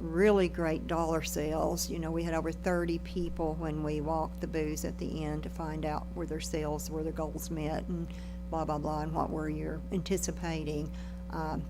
really great dollar sales. You know, we had over 30 people when we walked the booths at the end to find out were their sales, were their goals met, and blah, blah, blah, and what were you anticipating.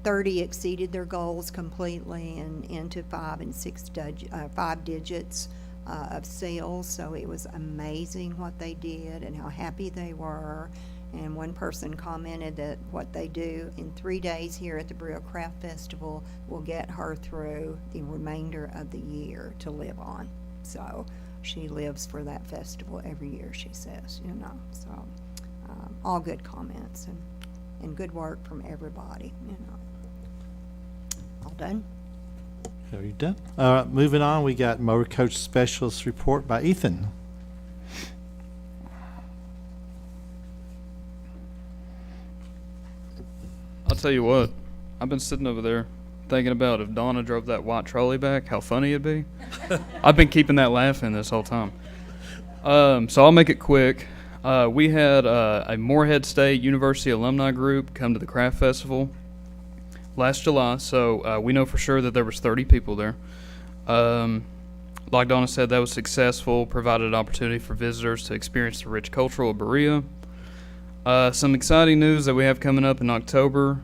30 exceeded their goals completely and into 5 and 5 digits of sales. So it was amazing what they did and how happy they were. And one person commented that what they do in 3 days here at the Brio Craft Festival will get her through the remainder of the year to live on. So she lives for that festival every year, she says, you know. So all good comments and good work from everybody, you know. All done? Are you done? All right, moving on, we got Motor Coach Specialist Report by Ethan. I'll tell you what, I've been sitting over there thinking about if Donna drove that white trolley back, how funny it'd be. I've been keeping that laughing this whole time. So I'll make it quick. We had a Morehead State University alumni group come to the Craft Festival last July, so we know for sure that there was 30 people there. Like Donna said, that was successful, provided an opportunity for visitors to experience the rich culture of Berea. Some exciting news that we have coming up in October.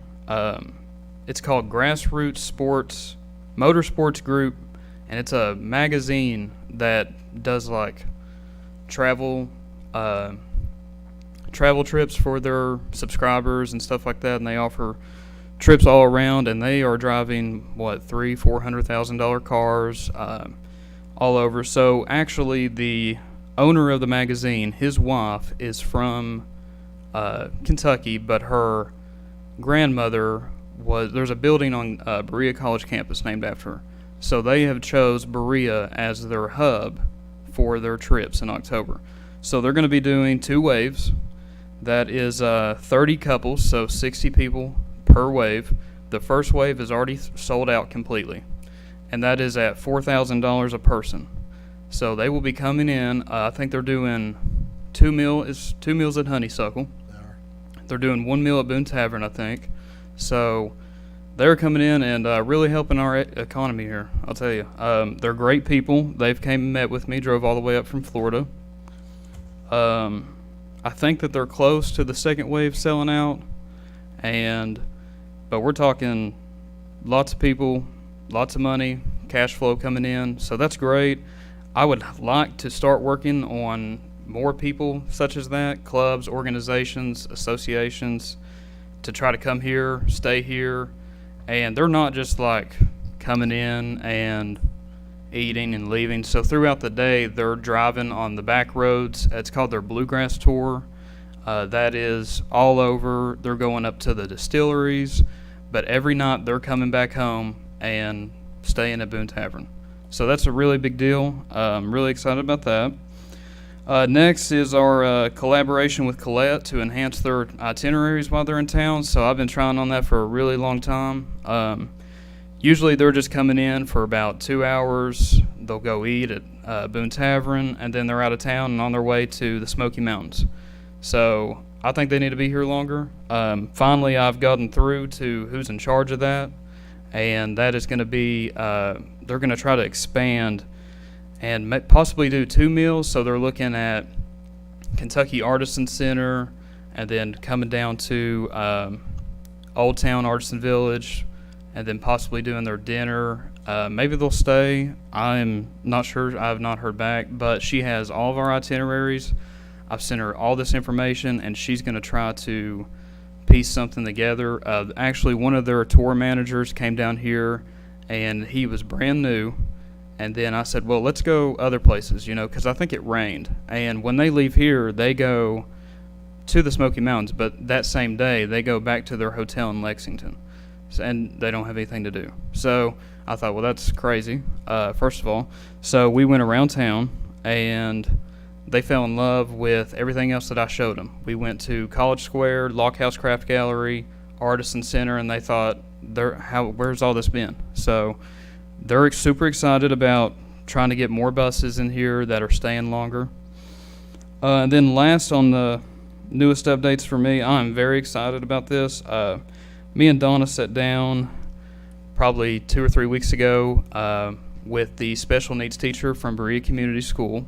It's called Grassroots Sports Motorsports Group, and it's a magazine that does like travel trips for their subscribers and stuff like that, and they offer trips all around, and they are driving $300,000-$400,000 cars all over. So actually, the owner of the magazine, his wife is from Kentucky, but her grandmother there's a building on Berea College campus named after her. So they have chose Berea as their hub for their trips in October. So they're going to be doing 2 waves. That is 30 couples, so 60 people per wave. The first wave is already sold out completely, and that is at $4,000 a person. So they will be coming in. I think they're doing 2 meals at Honeysuckle. They're doing 1 meal at Boone Tavern, I think. So they're coming in and really helping our economy here, I'll tell you. They're great people. They've came and met with me, drove all the way up from Florida. I think that they're close to the second wave selling out, but we're talking lots of people, lots of money, cash flow coming in, so that's great. I would like to start working on more people such as that, clubs, organizations, associations, to try to come here, stay here, and they're not just like coming in and eating and leaving. So throughout the day, they're driving on the back roads. It's called their Bluegrass Tour. That is all over. They're going up to the distilleries, but every night they're coming back home and staying at Boone Tavern. So that's a really big deal. I'm really excited about that. Next is our collaboration with Colette to enhance their itineraries while they're in town. So I've been trying on that for a really long time. Usually they're just coming in for about 2 hours. They'll go eat at Boone Tavern, and then they're out of town and on their way to the Smoky Mountains. So I think they need to be here longer. Finally, I've gotten through to who's in charge of that, and that is going to be, they're going to try to expand and possibly do 2 meals. So they're looking at Kentucky Artisan Center, and then coming down to Old Town Artisan Village, and then possibly doing their dinner. Maybe they'll stay. I'm not sure. I have not heard back, but she has all of our itineraries. I've sent her all this information, and she's going to try to piece something together. Actually, one of their tour managers came down here, and he was brand new. And then I said, well, let's go other places, because I think it rained. And when they leave here, they go to the Smoky Mountains, but that same day, they go back to their hotel in Lexington. And they don't have anything to do. So I thought, well, that's crazy, first of all. So we went around town, and they fell in love with everything else that I showed them. We went to College Square, Lockhouse Craft Gallery, Artisan Center, and they thought, where's all this been? So they're super excited about trying to get more buses in here that are staying longer. And then last on the newest updates for me, I'm very excited about this. Me and Donna sat down probably 2 or 3 weeks ago with the special needs teacher from Berea Community School.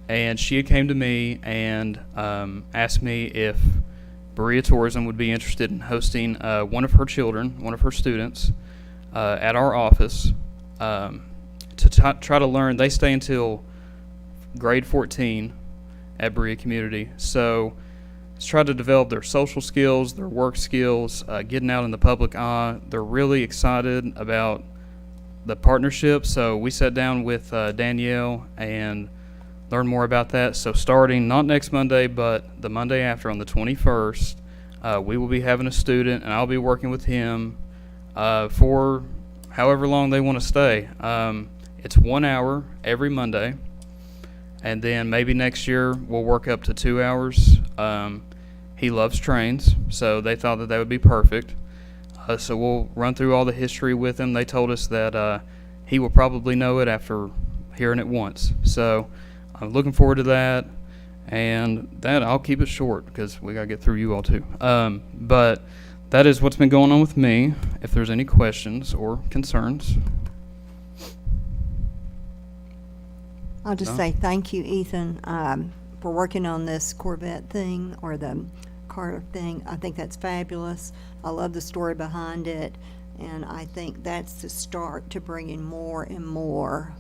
And she came to me and asked me if Berea Tourism would be interested in hosting one of her children, one of her students, at our office to try to learn. They stay until grade 14 at Berea Community. So let's try to develop their social skills, their work skills, getting out in the public eye. They're really excited about the partnership. So we sat down with Danielle and learn more about that. So starting not next Monday, but the Monday after on the 21st, we will be having a student, and I'll be working with him for however long they want to stay. It's 1 hour every Monday, and then maybe next year we'll work up to 2 hours. He loves trains, so they thought that would be perfect. So we'll run through all the history with him. They told us that he will probably know it after hearing it once. So I'm looking forward to that, and that I'll keep it short because we got to get through you all too. But that is what's been going on with me. If there's any questions or concerns. I'll just No? say thank you, Ethan, for working on this Corvette thing or the car thing. I think that's fabulous. I love the story behind it, and I think that's the start to bringing more and more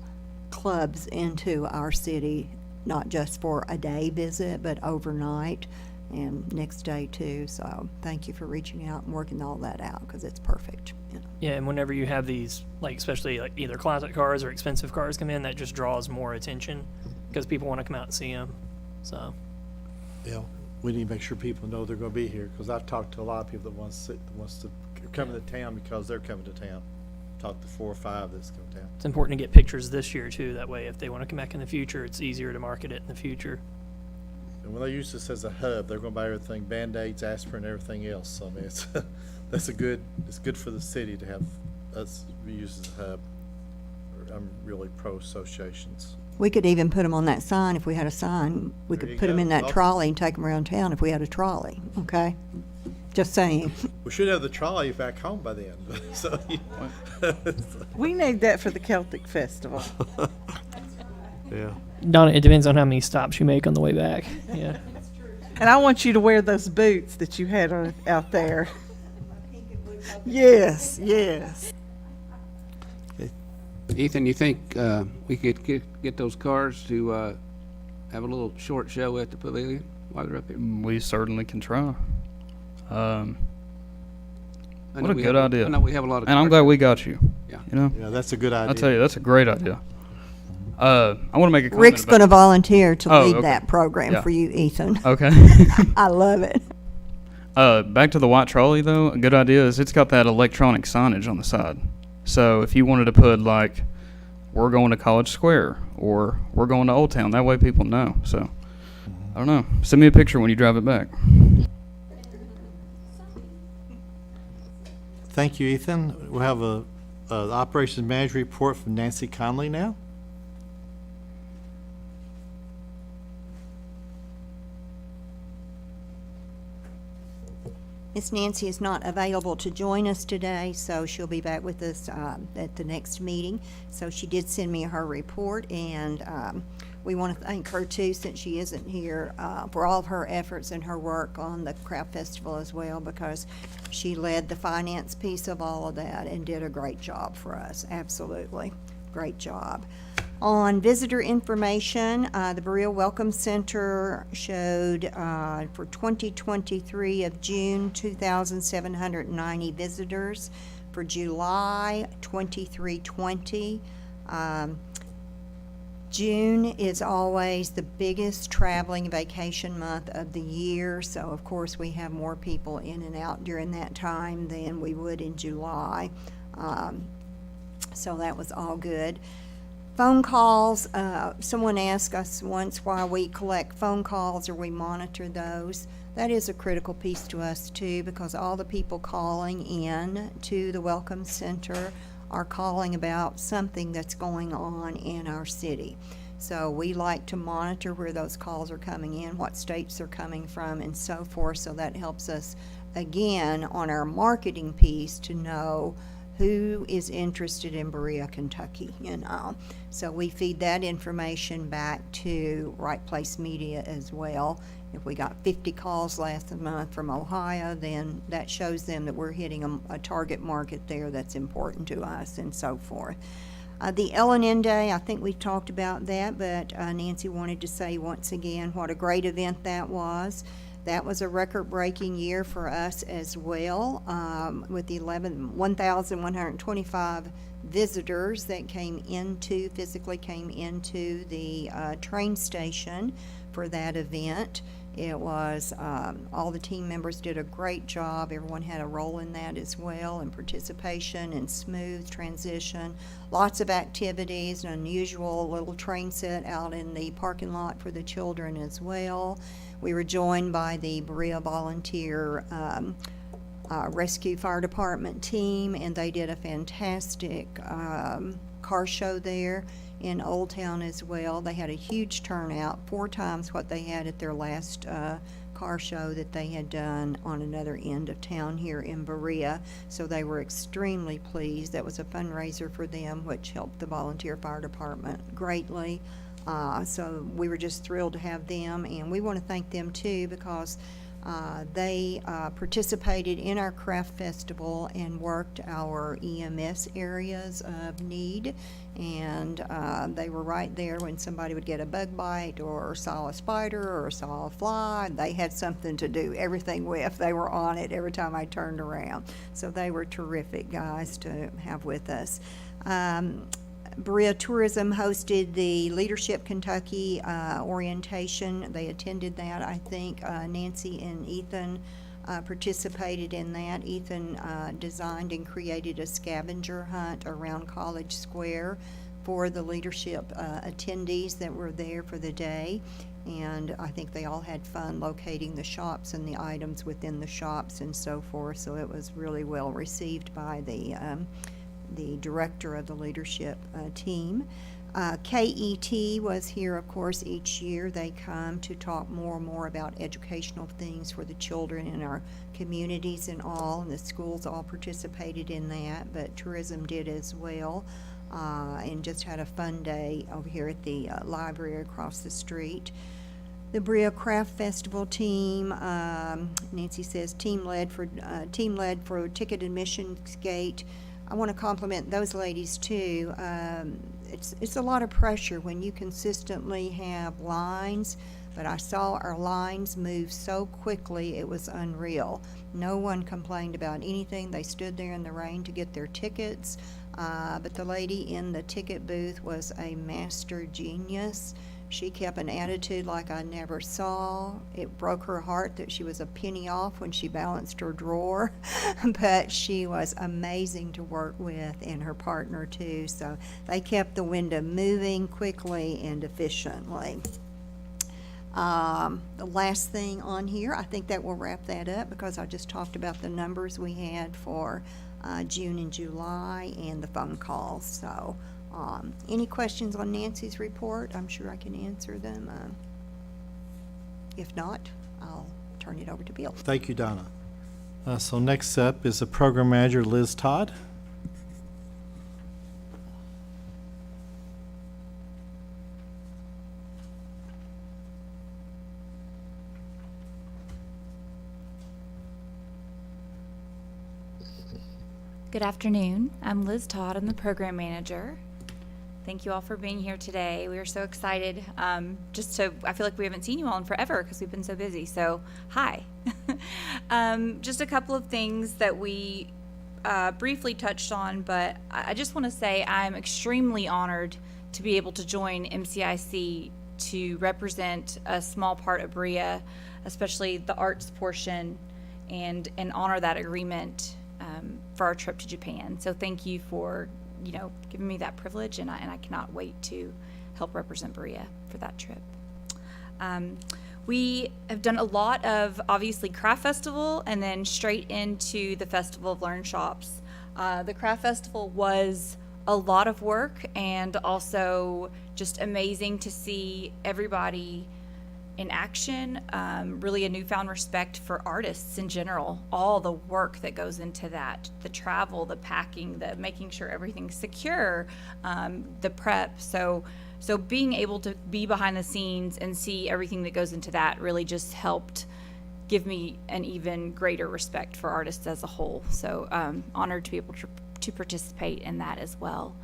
clubs into our city, not just for a day visit, but overnight and next day too. So thank you for reaching out and working all that out, because it's perfect. Yeah, and whenever you have these, especially either classic cars or expensive cars come in, that just draws more attention because people want to come out and see them. So, Yeah, we need to make sure people know they're going to be here, because I've talked to a lot of people that wants to come to town because they're coming to town. Talked to 4 or 5 that's coming to town. it's important to get pictures this year too. That way, if they want to come back in the future, it's easier to market it in the future. And when they use this as a hub, they're going to buy everything, Band-Aids, aspirin, everything else. So I mean, it's it's good for the city to have us be used as a hub. I'm really pro associations. We could even put them on that sign if we had a sign. We There could you put them go. in that Well- trolley and take them around town if we had a trolley, okay? Just saying. We should have the trolley back home by then. So, We need that for the Celtic Festival. yeah. Donna, it depends on how many stops you make on the way back. Yeah. And I want you to wear those boots that you had out there. Yes, yes. Ethan, you think we could get those cars to have a little short show at the pavilion while they're up here? We certainly can try. I What know a we good have- idea. I know we have a lot of And I'm cars. glad we got you. Yeah. Yeah, that's a good idea. I'll tell you, that's a great idea. I want to make a comment Rick's about- gonna volunteer to Oh, lead okay. that program Yeah. for you, Ethan. Okay. I love it. Back to the white trolley though. A good idea is it's got that electronic signage on the side. So if you wanted to put like, we're going to College Square or we're going to Old Town, that way people know. So I don't know. Send me a picture when you drive it back. Thank you, Ethan. We'll have the operations manager report from Nancy Conley now. Miss Nancy is not available to join us today, so she'll be back with us at the next meeting. So she did send me her report, and we want to thank her too, since she isn't here, for all of her efforts and her work on the Craft Festival as well, because she led the finance piece of all of that and did a great job for us. Absolutely, great job. On visitor information, the Berea Welcome Center showed for 2023 of June, 2,790 visitors. For July, 2320. June is always the biggest traveling vacation month of the year, so of course we have more people in and out during that time than we would in July. So that was all good. Phone calls, someone asked us once why we collect phone calls or we monitor those. That is a critical piece to us too, because all the people calling in to the Welcome Center are calling about something that's going on in our city. So we like to monitor where those calls are coming in, what states they're coming from, and so forth. So that helps us, again, on our marketing piece to know who is interested in Berea, Kentucky, you know. So we feed that information back to Right Place Media as well. If we got 50 calls last month from Ohio, then that shows them that we're hitting a target market there that's important to us, and so forth. The L&N Day, I think we talked about that, but Nancy wanted to say once again what a great event that was. That was a record-breaking year for us as well, with 1,125 visitors that physically came into the train station for that event. It was, all the team members did a great job. Everyone had a role in that as well, and participation and smooth transition. Lots of activities, an unusual little train set out in the parking lot for the children as well. We were joined by the Berea Volunteer Rescue Fire Department team, and they did a fantastic car show there in Old Town as well. They had a huge turnout, 4 times what they had at their last car show that they had done on another end of town here in Berea. So they were extremely pleased. That was a fundraiser for them, which helped the Volunteer Fire Department greatly. So we were just thrilled to have them, and we want to thank them too, because they participated in our craft festival and worked our EMS areas of need, and they were right there when somebody would get a bug bite or saw a spider or saw a fly. They had something to do everything with. They were on it every time I turned around. So they were terrific guys to have with us. Berea Tourism hosted the Leadership Kentucky orientation. They attended that. I think Nancy and Ethan participated in that. Ethan designed and created a scavenger hunt around College Square for the leadership attendees that were there for the day. And I think they all had fun locating the shops and the items within the shops and so forth. So it was really well received by the director of the leadership team. KET was here, of course, each year. They come to talk more and more about educational things for the children in our communities and all, and the schools all participated in that, but tourism did as well, and just had a fun day over here at the library across the street. The Berea Craft Festival team, Nancy says, team led for ticket admissions gate. I want to compliment those ladies too. It's a lot of pressure when you consistently have lines, but I saw our lines move so quickly, it was unreal. No one complained about anything. They stood there in the rain to get their tickets. But the lady in the ticket booth was a master genius. She kept an attitude like I never saw. It broke her heart that she was a penny off when she balanced her drawer, but she was amazing to work with, and her partner too. So they kept the window moving quickly and efficiently. The last thing on here, I think that will wrap that up because I just talked about the numbers we had for June and July and the phone calls. So any questions on Nancy's report? I'm sure I can answer them. If not, I'll turn it over to Bill. Thank you, Donna. So next up is the Program Manager, Liz Todd. Good afternoon. I'm Liz Todd. I'm the program manager. Thank you all for being here today. We are so excited. I feel like we haven't seen you all in forever because we've been so busy. So, hi. Just a couple of things that we briefly touched on, but I just want to say I'm extremely honored to be able to join MCIC to represent a small part of Berea, especially the arts portion, and honor that agreement for our trip to Japan. So thank you for, giving me that privilege, and I cannot wait to help represent Berea for that trip. We have done a lot of, obviously, Craft Festival and then straight into the Festival of Learn Shops. The Craft Festival was a lot of work and also just amazing to see everybody in action, really a newfound respect for artists in general, all the work that goes into that, the travel, the packing, the making sure everything's secure, the prep. So being able to be behind the scenes and see everything that goes into that really just helped give me an even greater respect for artists as a whole. So honored to be able to participate in that as well.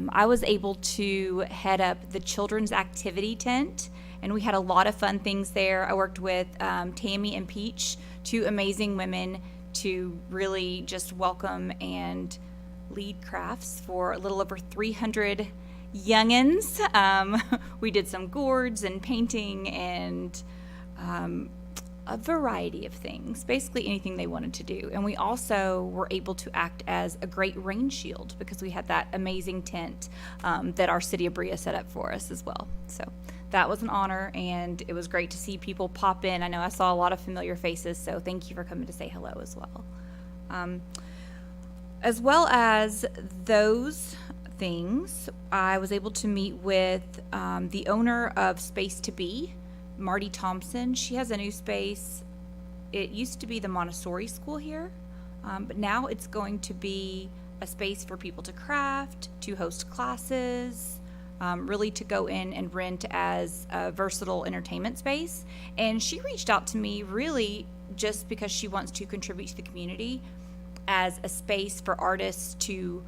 I was able to head up the children's activity tent, and we had a lot of fun things there. I worked with Tammy and Peach, two amazing women, to really just welcome and lead crafts for a little over 300 youngins. We did some gourds and painting and a variety of things, basically anything they wanted to do. And we also were able to act as a great rain shield because we had that amazing tent that our City of Berea set up for us as well. So that was an honor, and it was great to see people pop in. I know I saw a lot of familiar faces, so thank you for coming to say hello as well. As well as those things, I was able to meet with the owner of Space to Be, Marty Thompson. She has a new space. It used to be the Montessori school here, but now it's going to be a space for people to craft, to host classes, really to go in and rent as a versatile entertainment space. And she reached out to me really just because she wants to contribute to the community as a space for artists to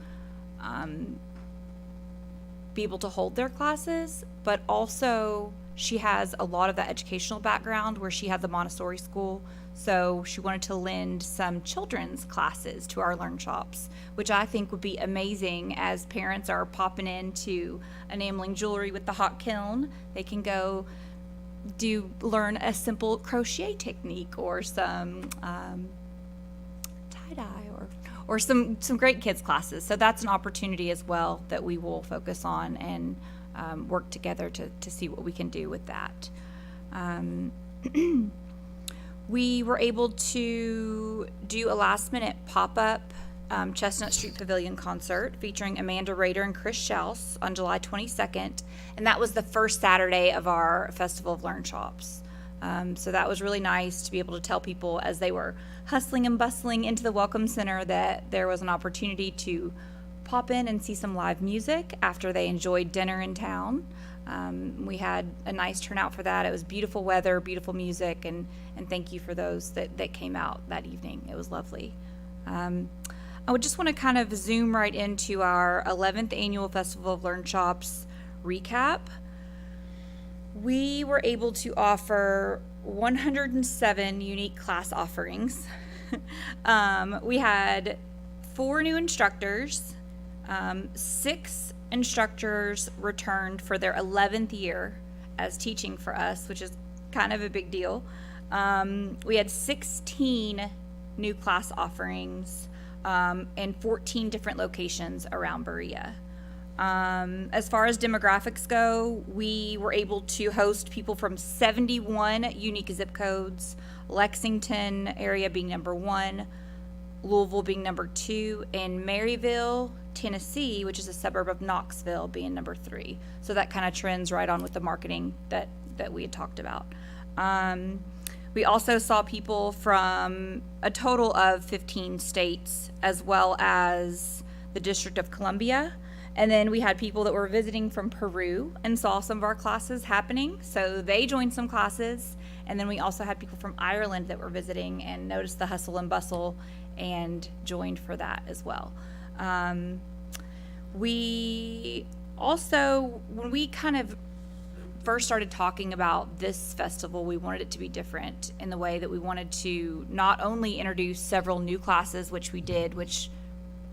be able to hold their classes, but also she has a lot of that educational background where she had the Montessori school, so she wanted to lend some children's classes to our Learn Shops, which I think would be amazing as parents are popping into enameling jewelry with the hot kiln. They can go learn a simple crochet technique or some tie-dye or some great kids classes. So that's an opportunity as well that we will focus on and work together to see what we can do with that. We were able to do a last-minute pop-up Chestnut Street Pavilion concert featuring Amanda Rader and Chris Schaus on July 22nd, and that was the first Saturday of our Festival of Learn Shops. So that was really nice to be able to tell people as they were hustling and bustling into the Welcome Center that there was an opportunity to pop in and see some live music after they enjoyed dinner in town. We had a nice turnout for that. It was beautiful weather, beautiful music, and thank you for those that came out that evening. It was lovely. I would just want to kind of zoom right into our 11th Annual Festival of Learn Shops recap. We were able to offer 107 unique class offerings. We had 4 new instructors, 6 instructors returned for their 11th year as teaching for us, which is kind of a big deal. We had 16 new class offerings in 14 different locations around Berea. As far as demographics go, we were able to host people from 71 unique zip codes, Lexington area being number 1, Louisville being number 2, and Maryville, Tennessee, which is a suburb of Knoxville, being number 3. So that kind of trends right on with the marketing that we had talked about. We also saw people from a total of 15 states, as well as the District of Columbia. And then we had people that were visiting from Peru and saw some of our classes happening. So they joined some classes. And then we also had people from Ireland that were visiting and noticed the hustle and bustle and joined for that as well. We also, when we kind of first started talking about this festival, we wanted it to be different in the way that we wanted to not only introduce several new classes, which we did, which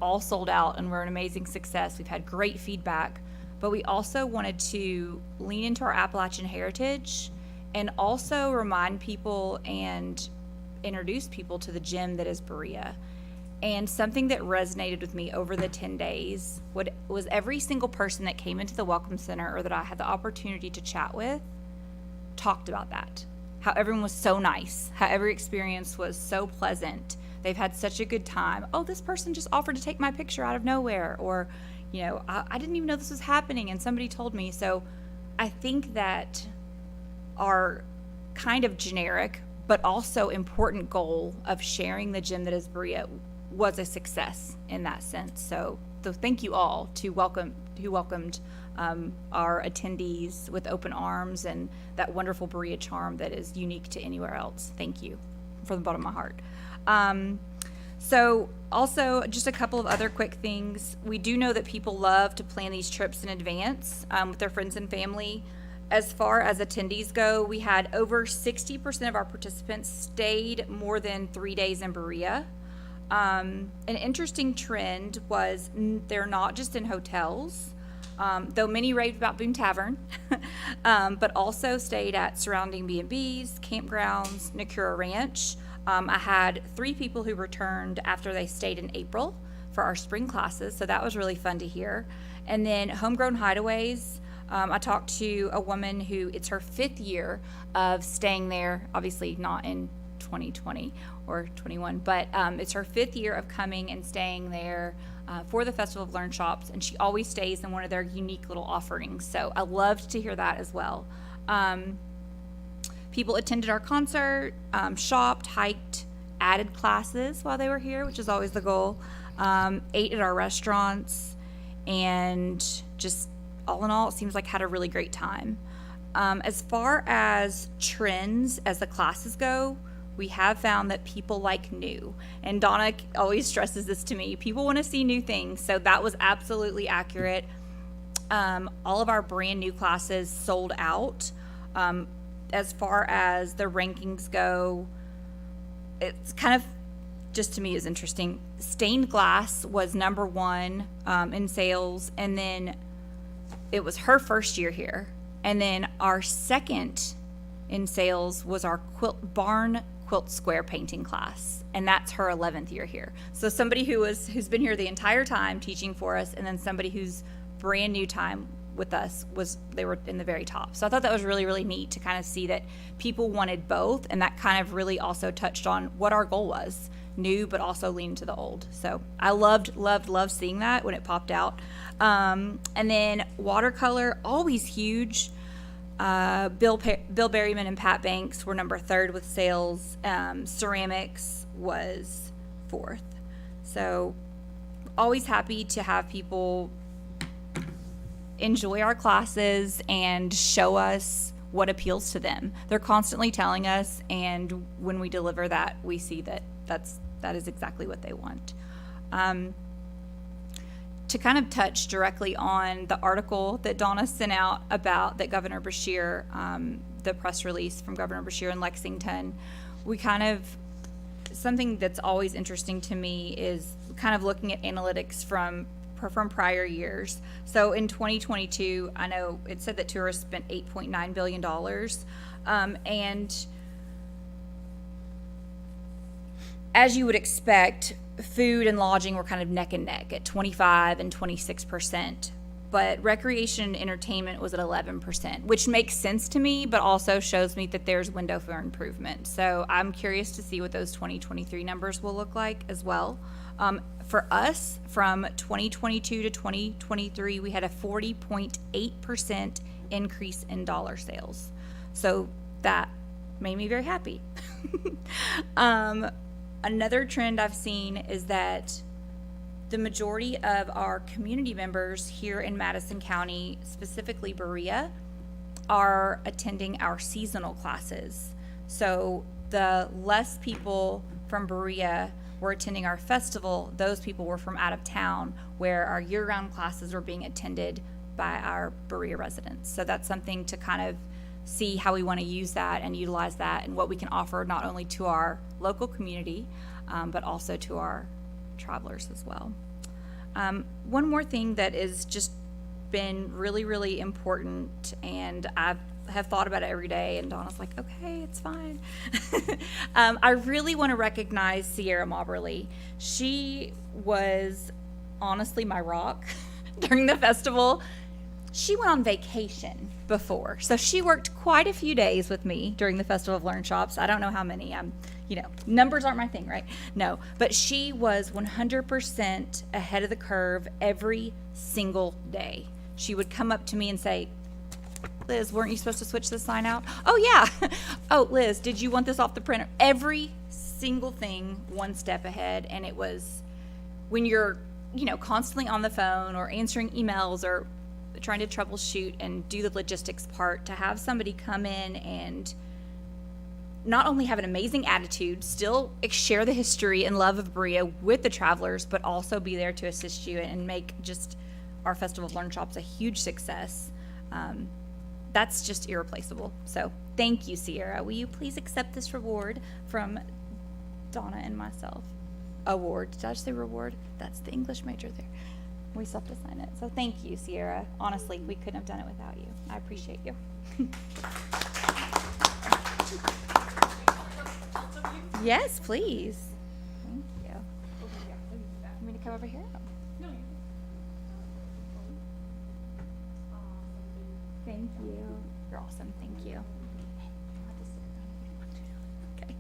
all sold out and were an amazing success. We've had great feedback, but we also wanted to lean into our Appalachian heritage and also remind people and introduce people to the gem that is Berea. And something that resonated with me over the 10 days was every single person that came into the Welcome Center or that I had the opportunity to chat with talked about that. How everyone was so nice, how every experience was so pleasant. They've had such a good time. Oh, this person just offered to take my picture out of nowhere. Or, you know, I didn't even know this was happening and somebody told me. So I think that our kind of generic but also important goal of sharing the gem that is Berea was a success in that sense. So thank you all who welcomed our attendees with open arms and that wonderful Berea charm that is unique to anywhere else. Thank you from the bottom of my heart. So also just a couple of other quick things. We do know that people love to plan these trips in advance with their friends and family. As far as attendees go, we had over 60% of our participants stayed more than 3 days in Berea. An interesting trend was they're not just in hotels, though many raved about Boone Tavern, but also stayed at surrounding B&Bs, campgrounds, Nakura Ranch. I had 3 people who returned after they stayed in April for our spring classes, so that was really fun to hear. And then Homegrown Hideaways, I talked to a woman who, it's her 5th year of staying there, obviously not in 2020 or 21, but it's her 5th year of coming and staying there for the Festival of Learn Shops, and she always stays in one of their unique little offerings. So I loved to hear that as well. People attended our concert, shopped, hiked, added classes while they were here, which is always the goal, ate at our restaurants, and just all in all, it seems like had a really great time. As far as trends as the classes go, we have found that people like new. And Donna always stresses this to me. People want to see new things, so that was absolutely accurate. All of our brand new classes sold out. As far as the rankings go, it's kind of, just to me, is interesting. Stained glass was number 1 in sales, and then it was her first year here. And then our second in sales was our barn quilt square painting class, and that's her 11th year here. So somebody who's been here the entire time teaching for us, and then somebody who's brand new time with us they were in the very top. So I thought that was really, really neat to kind of see that people wanted both, and that kind of really also touched on what our goal was, new but also lean to the old. So I loved seeing that when it popped out. And then watercolor, always huge. Bill Berryman and Pat Banks were number 3rd with sales. Ceramics was 4th. So always happy to have people enjoy our classes and show us what appeals to them. They're constantly telling us, and when we deliver that, we see that that is exactly what they want. To kind of touch directly on the article that Donna sent out about that Governor Beshear, the press release from Governor Beshear in Lexington, something that's always interesting to me is kind of looking at analytics from from prior years. So in 2022, I know it said that tourists spent $8.9 billion. And as you would expect, food and lodging were kind of neck and neck at 25 and 26%. But recreation and entertainment was at 11%, which makes sense to me, but also shows me that there's window for improvement. So I'm curious to see what those 2023 numbers will look like as well. For us, from 2022 to 2023, we had a 40.8% increase in dollar sales. So that made me very happy. Another trend I've seen is that the majority of our community members here in Madison County, specifically Berea, are attending our seasonal classes. So the less people from Berea were attending our festival, those people were from out of town, where our year-round classes were being attended by our Berea residents. So that's something to kind of see how we want to use that and utilize that and what we can offer not only to our local community, but also to our travelers as well. One more thing that has just been really, really important, and I have thought about it every day, and Donna's like, okay, it's fine. I really want to recognize Sierra Mauberly. She was honestly my rock during the festival. She went on vacation before, so she worked quite a few days with me during the Festival of Learn Shops. I don't know how many. Numbers aren't my thing, right? No, but she was 100% ahead of the curve every single day. She would come up to me and say, Liz, weren't you supposed to switch this sign out? Oh, yeah. Oh, Liz, did you want this off the printer? Every single thing one step ahead. And it was when you're, constantly on the phone or answering emails or trying to troubleshoot and do the logistics part, to have somebody come in and not only have an amazing attitude, still share the history and love of Berea with the travelers, but also be there to assist you and make just our Festival of Learn Shops a huge success. That's just irreplaceable. So thank you, Sierra. Will you please accept this reward from Donna and myself? Award. Did I just say reward? That's the English major there. We still have to sign it. So thank you, Sierra. Honestly, we couldn't have done it without you. I appreciate you. Yes, please. Thank you. Want me to come over here? Thank you. You're awesome. Thank you. Okay.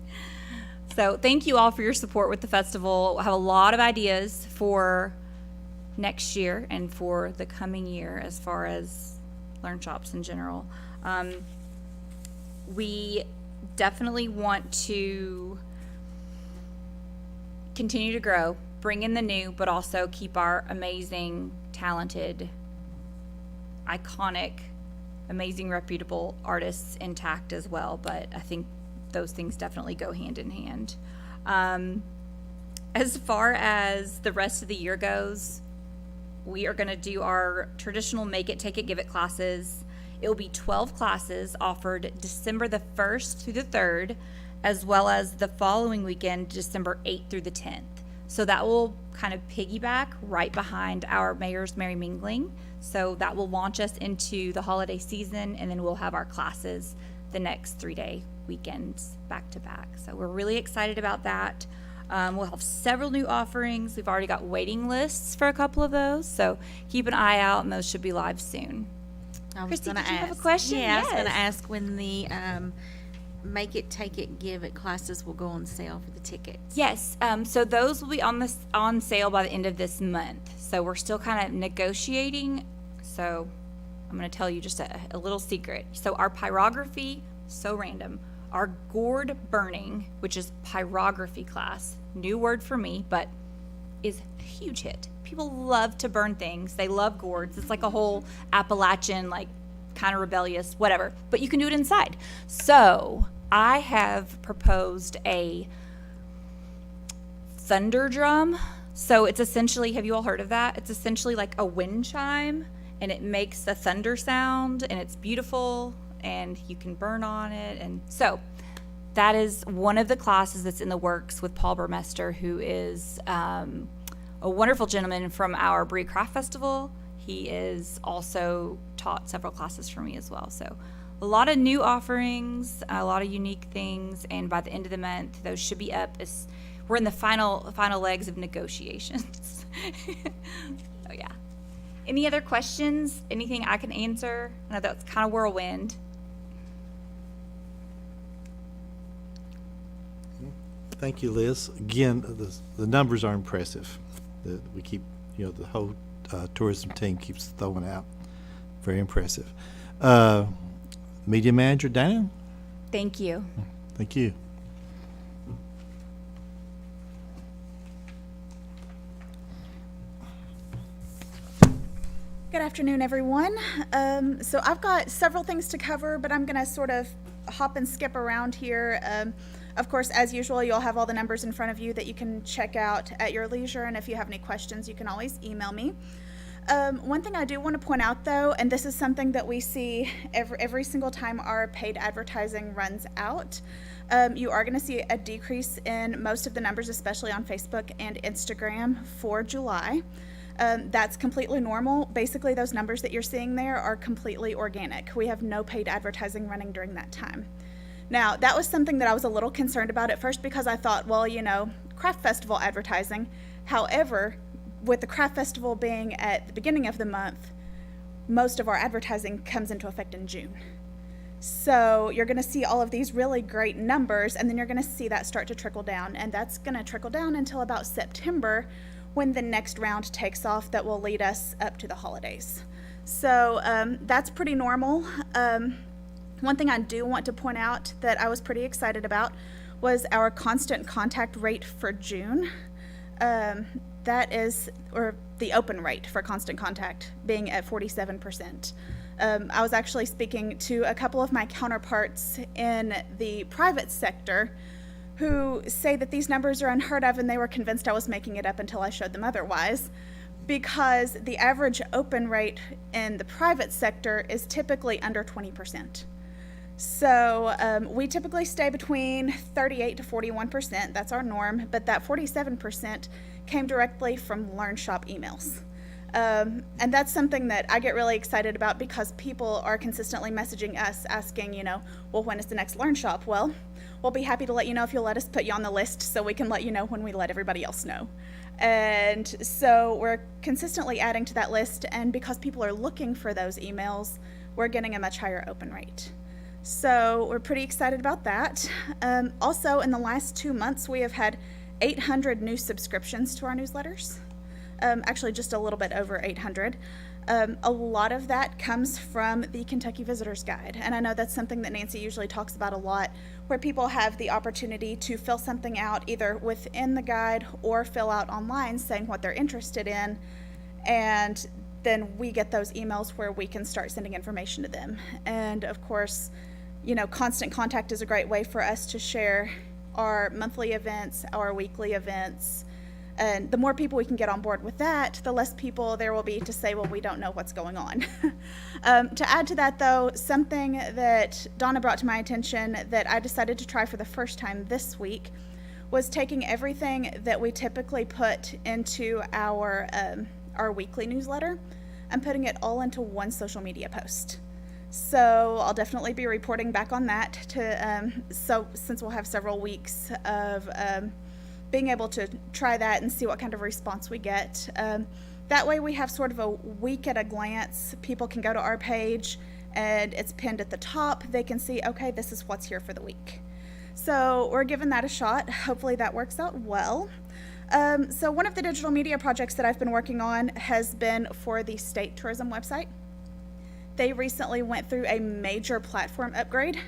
So thank you all for your support with the festival. I have a lot of ideas for next year and for the coming year as far as Learn Shops in general. We definitely want to continue to grow, bring in the new, but also keep our amazing, talented, iconic, amazing, reputable artists intact as well. But I think those things definitely go hand in hand. As far as the rest of the year goes, we are going to do our traditional Make It, Take It, Give It classes. It will be 12 classes offered December the 1st through the 3rd, as well as the following weekend, December 8th through the 10th. So that will kind of piggyback right behind our Mayor's Merry Mingling. So that will launch us into the holiday season, and then we'll have our classes the next 3-day weekends back to back. So we're really excited about that. We'll have several new offerings. We've already got waiting lists for a couple of those, so keep an eye out, and those should be live soon. I was Christy, gonna did you have a ask- question? Yeah, I was Yes. gonna ask when the Make It, Take It, Give It classes will go on sale for the tickets. Yes, so those will be on sale by the end of this month. So we're still kind of negotiating. So I'm going to tell you just a little secret. So our pyrography, so random. Our gourd burning, which is pyrography class, new word for me, but is a huge hit. People love to burn things. They love gourds. It's like a whole Appalachian, like kind of rebellious, whatever. But you can do it inside. So I have proposed a thunder drum. So it's essentially, have you all heard of that? It's essentially like a wind chime, and it makes a thunder sound, and it's beautiful, and you can burn on it. And so that is one of the classes that's in the works with Paul Burmester, who is a wonderful gentleman from our Brie Craft Festival. He is also taught several classes for me as well. So a lot of new offerings, a lot of unique things, and by the end of the month, those should be up. We're in the final legs of negotiations. So yeah. Any other questions? Anything I can answer? I know that's kind of whirlwind. Thank you, Liz. Again, the numbers are impressive. We keep, the whole tourism team keeps throwing out. Very impressive. Media Manager Dana? Thank you. Thank you. Good afternoon, everyone. So I've got several things to cover, but I'm going to sort of hop and skip around here. Of course, as usual, you'll have all the numbers in front of you that you can check out at your leisure, and if you have any questions, you can always email me. One thing I do want to point out, though, and this is something that we see every single time our paid advertising runs out, you are going to see a decrease in most of the numbers, especially on Facebook and Instagram for July. That's completely normal. Basically, those numbers that you're seeing there are completely organic. We have no paid advertising running during that time. Now, that was something that I was a little concerned about at first because I thought, well, craft festival advertising. However, with the craft festival being at the beginning of the month, most of our advertising comes into effect in June. So you're going to see all of these really great numbers, and then you're going to see that start to trickle down, and that's going to trickle down until about September, when the next round takes off that will lead us up to the holidays. So that's pretty normal. One thing I do want to point out that I was pretty excited about was our constant contact rate for June. That is, or the open rate for constant contact being at 47%. I was actually speaking to a couple of my counterparts in the private sector who say that these numbers are unheard of, and they were convinced I was making it up until I showed them otherwise, because the average open rate in the private sector is typically under 20%. So we typically stay between 38 to 41%, that's our norm, but that 47% came directly from LearnShop emails. And that's something that I get really excited about because people are consistently messaging us asking, well, when is the next LearnShop? Well, we'll be happy to let you know if you'll let us put you on the list so we can let you know when we let everybody else know. And so we're consistently adding to that list, and because people are looking for those emails, we're getting a much higher open rate. So we're pretty excited about that. Also, in the last 2 months, we have had 800 new subscriptions to our newsletters. Actually, just a little bit over 800. A lot of that comes from the Kentucky Visitor's Guide. And I know that's something that Nancy usually talks about a lot, where people have the opportunity to fill something out either within the guide or fill out online saying what they're interested in. And then we get those emails where we can start sending information to them. And of course, Constant Contact is a great way for us to share our monthly events, our weekly events. And the more people we can get on board with that, the less people there will be to say, well, we don't know what's going on. To add to that, though, something that Donna brought to my attention that I decided to try for the first time this week was taking everything that we typically put into our weekly newsletter and putting it all into one social media post. So I'll definitely be reporting back on that since we'll have several weeks of being able to try that and see what kind of response we get. That way we have sort of a week at a glance. People can go to our page and it's pinned at the top. They can see, okay, this is what's here for the week. So we're giving that a shot. Hopefully that works out well. So one of the digital media projects that I've been working on has been for the state tourism website. They recently went through a major platform upgrade,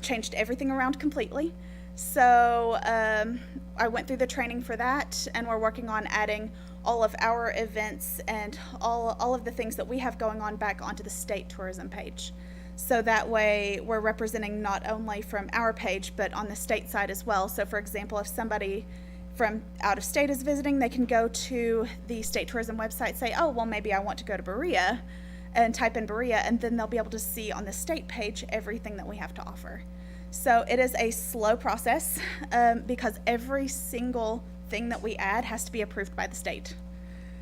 changed everything around completely. So I went through the training for that, and we're working on adding all of our events and all of the things that we have going on back onto the state tourism page. So that way we're representing not only from our page, but on the state side as well. So for example, if somebody from out of state is visiting, they can go to the state tourism website, say, oh, well, maybe I want to go to Berea, and type in Berea, and then they'll be able to see on the state page everything that we have to offer. So it is a slow process because every single thing that we add has to be approved by the state.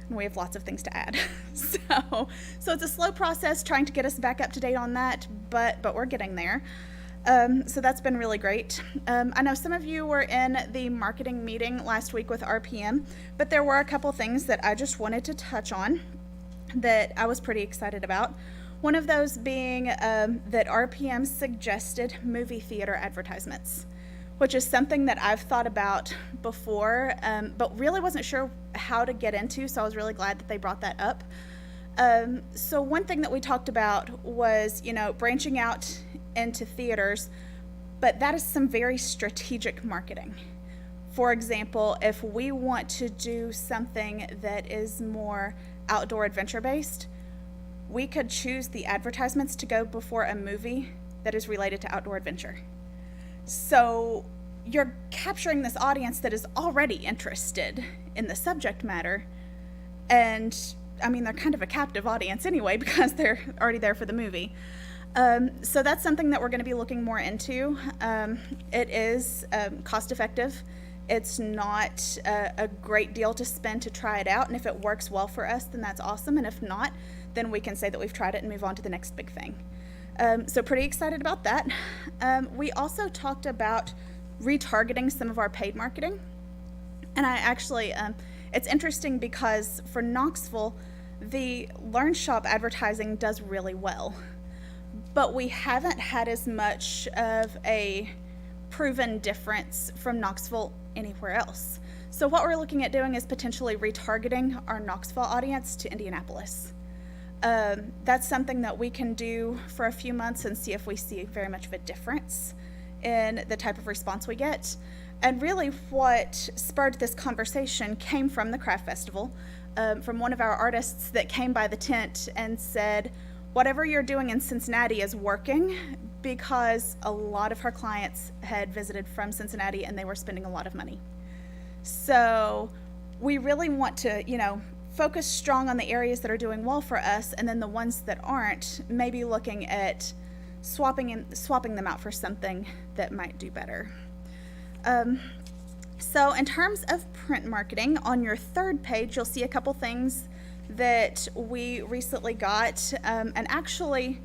And we have lots of things to add. So it's a slow process trying to get us back up to date on that, but we're getting there. So that's been really great. I know some of you were in the marketing meeting last week with RPM, but there were a couple things that I just wanted to touch on that I was pretty excited about. One of those being that RPM suggested movie theater advertisements, which is something that I've thought about before, but really wasn't sure how to get into, so I was really glad that they brought that up. So one thing that we talked about was, branching out into theaters, but that is some very strategic marketing. For example, if we want to do something that is more outdoor adventure based, we could choose the advertisements to go before a movie that is related to outdoor adventure. So you're capturing this audience that is already interested in the subject matter, and I mean, they're kind of a captive audience anyway because they're already there for the movie. So that's something that we're going to be looking more into. It is cost effective. It's not a great deal to spend to try it out, and if it works well for us, then that's awesome, and if not, then we can say that we've tried it and move on to the next big thing. So pretty excited about that. We also talked about retargeting some of our paid marketing, and I actually, it's interesting because for Knoxville, the Learn Shop advertising does really well, but we haven't had as much of a proven difference from Knoxville anywhere else. So what we're looking at doing is potentially retargeting our Knoxville audience to Indianapolis. That's something that we can do for a few months and see if we see very much of a difference in the type of response we get. And really what spurred this conversation came from the Craft Festival, from one of our artists that came by the tent and said, whatever you're doing in Cincinnati is working, because a lot of her clients had visited from Cincinnati and they were spending a lot of money. So we really want to, focus strong on the areas that are doing well for us, and then the ones that aren't, maybe looking at swapping them out for something that might do better. So in terms of print marketing, on your third page, you'll see a couple things that we recently got, and actually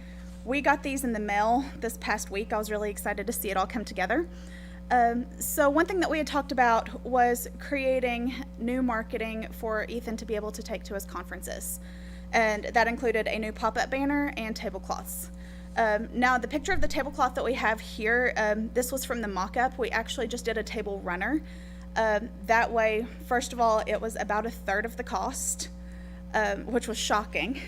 we got these in the mail this past week. I was really excited to see it all come together. So one thing that we had talked about was creating new marketing for Ethan to be able to take to his conferences. And that included a new pop-up banner and tablecloths. Now the picture of the tablecloth that we have here, this was from the mock-up. We actually just did a table runner. That way, first of all, it was about a third of the cost, which was shocking.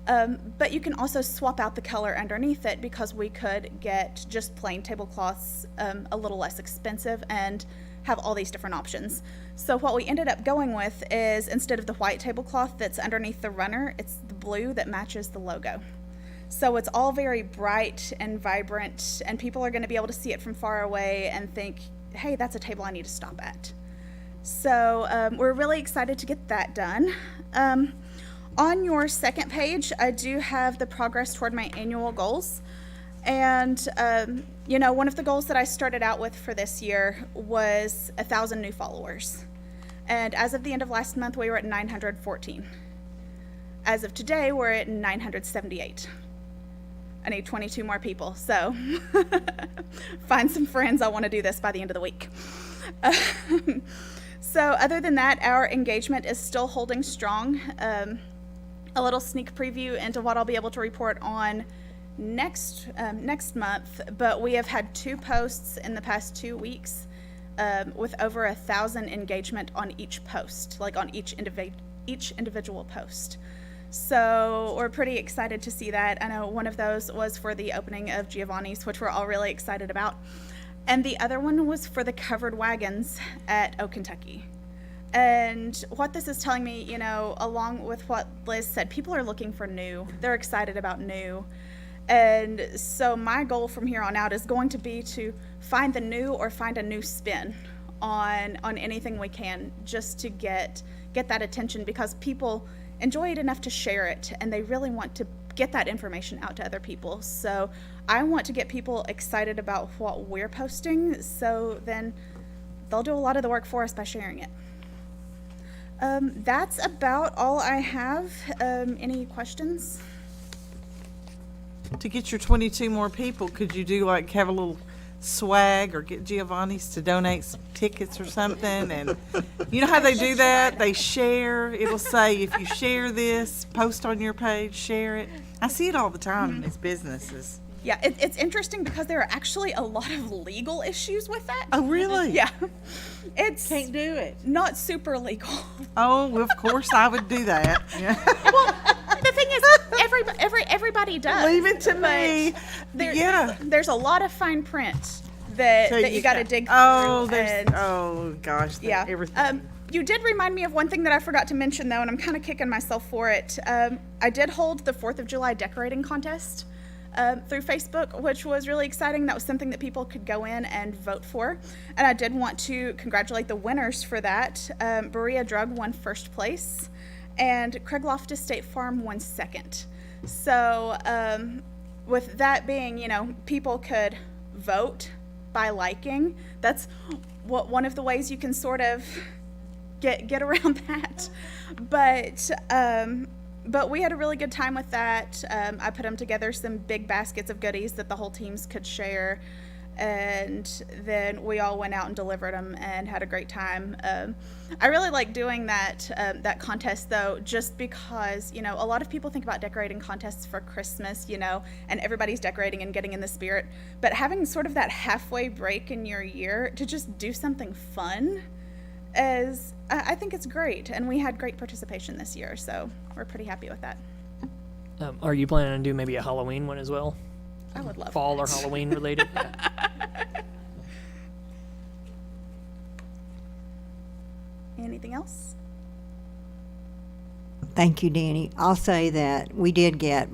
But you can also swap out the color underneath it, because we could get just plain tablecloths a little less expensive and have all these different options. So what we ended up going with is, instead of the white tablecloth that's underneath the runner, it's the blue that matches the logo. So it's all very bright and vibrant, and people are going to be able to see it from far away and think, hey, that's a table I need to stop at. So we're really excited to get that done. On your second page, I do have the progress toward my annual goals. And, one of the goals that I started out with for this year was 1,000 new followers. And as of the end of last month, we were at 914. As of today, we're at 978. I need 22 more people, so find some friends. I want to do this by the end of the week. So other than that, our engagement is still holding strong. A little sneak preview into what I'll be able to report on next month, but we have had 2 posts in the past 2 weeks with over 1,000 engagement on each post, like on each individual post. So we're pretty excited to see that. I know one of those was for the opening of Giovanni's, which we're all really excited about. And the other one was for the covered wagons at Oak Kentucky. And what this is telling me, along with what Liz said, people are looking for new. They're excited about new. And so my goal from here on out is going to be to find the new, or find a new spin on anything we can, just to get that attention, because people enjoy it enough to share it, and they really want to get that information out to other people. So I want to get people excited about what we're posting, so then they'll do a lot of the work for us by sharing it. That's about all I have. Any questions? To get your 22 more people, could you do like have a little swag or get Giovanni's to donate some tickets or something? And you know how they do that? They share. It'll say if you share this, post on your page, share it. I see it all the time in these businesses. Yeah, it's interesting because there are actually a lot of legal issues with that. Oh, really? Yeah. It's Can't do it. not super legal. Oh, well, of course I would do that. Yeah. The thing is, everybody does. Leave it to but me. Yeah. There's a lot of fine print that, So that you got to dig through. Oh, there's. and- Oh gosh. Yeah. Everything. You did remind me of one thing that I forgot to mention, though, and I'm kind of kicking myself for it. I did hold the 4th of July decorating contest through Facebook, which was really exciting. That was something that people could go in and vote for. And I did want to congratulate the winners for that. Berea Drug won first place, and Craig Loftus State Farm won second. So with that being, people could vote by liking. That's one of the ways you can sort of get around that. But we had a really good time with that. I put them together some big baskets of goodies that the whole teams could share, and then we all went out and delivered them and had a great time. I really like doing that contest, though, just because a lot of people think about decorating contests for Christmas, and everybody's decorating and getting in the spirit. But having sort of that halfway break in your year to just do something fun I think it's great, and we had great participation this year, so we're pretty happy with that. Are you planning on doing maybe a Halloween one as well? I would love Fall or that. Halloween related? Yeah. Anything else? Thank you, Danny. I'll say that we did get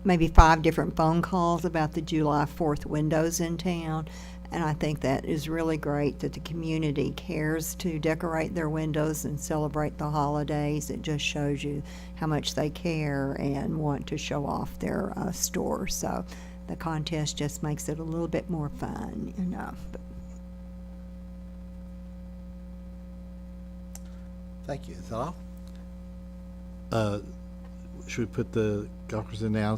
maybe 5 different phone calls about the July 4th windows in town. And I think that is really great that the community cares to decorate their windows and celebrate the holidays. It just shows you how much they care and want to show off their store. So the contest just makes it a little bit more fun, But Thank you. Is that all? Should we put the golfers in now?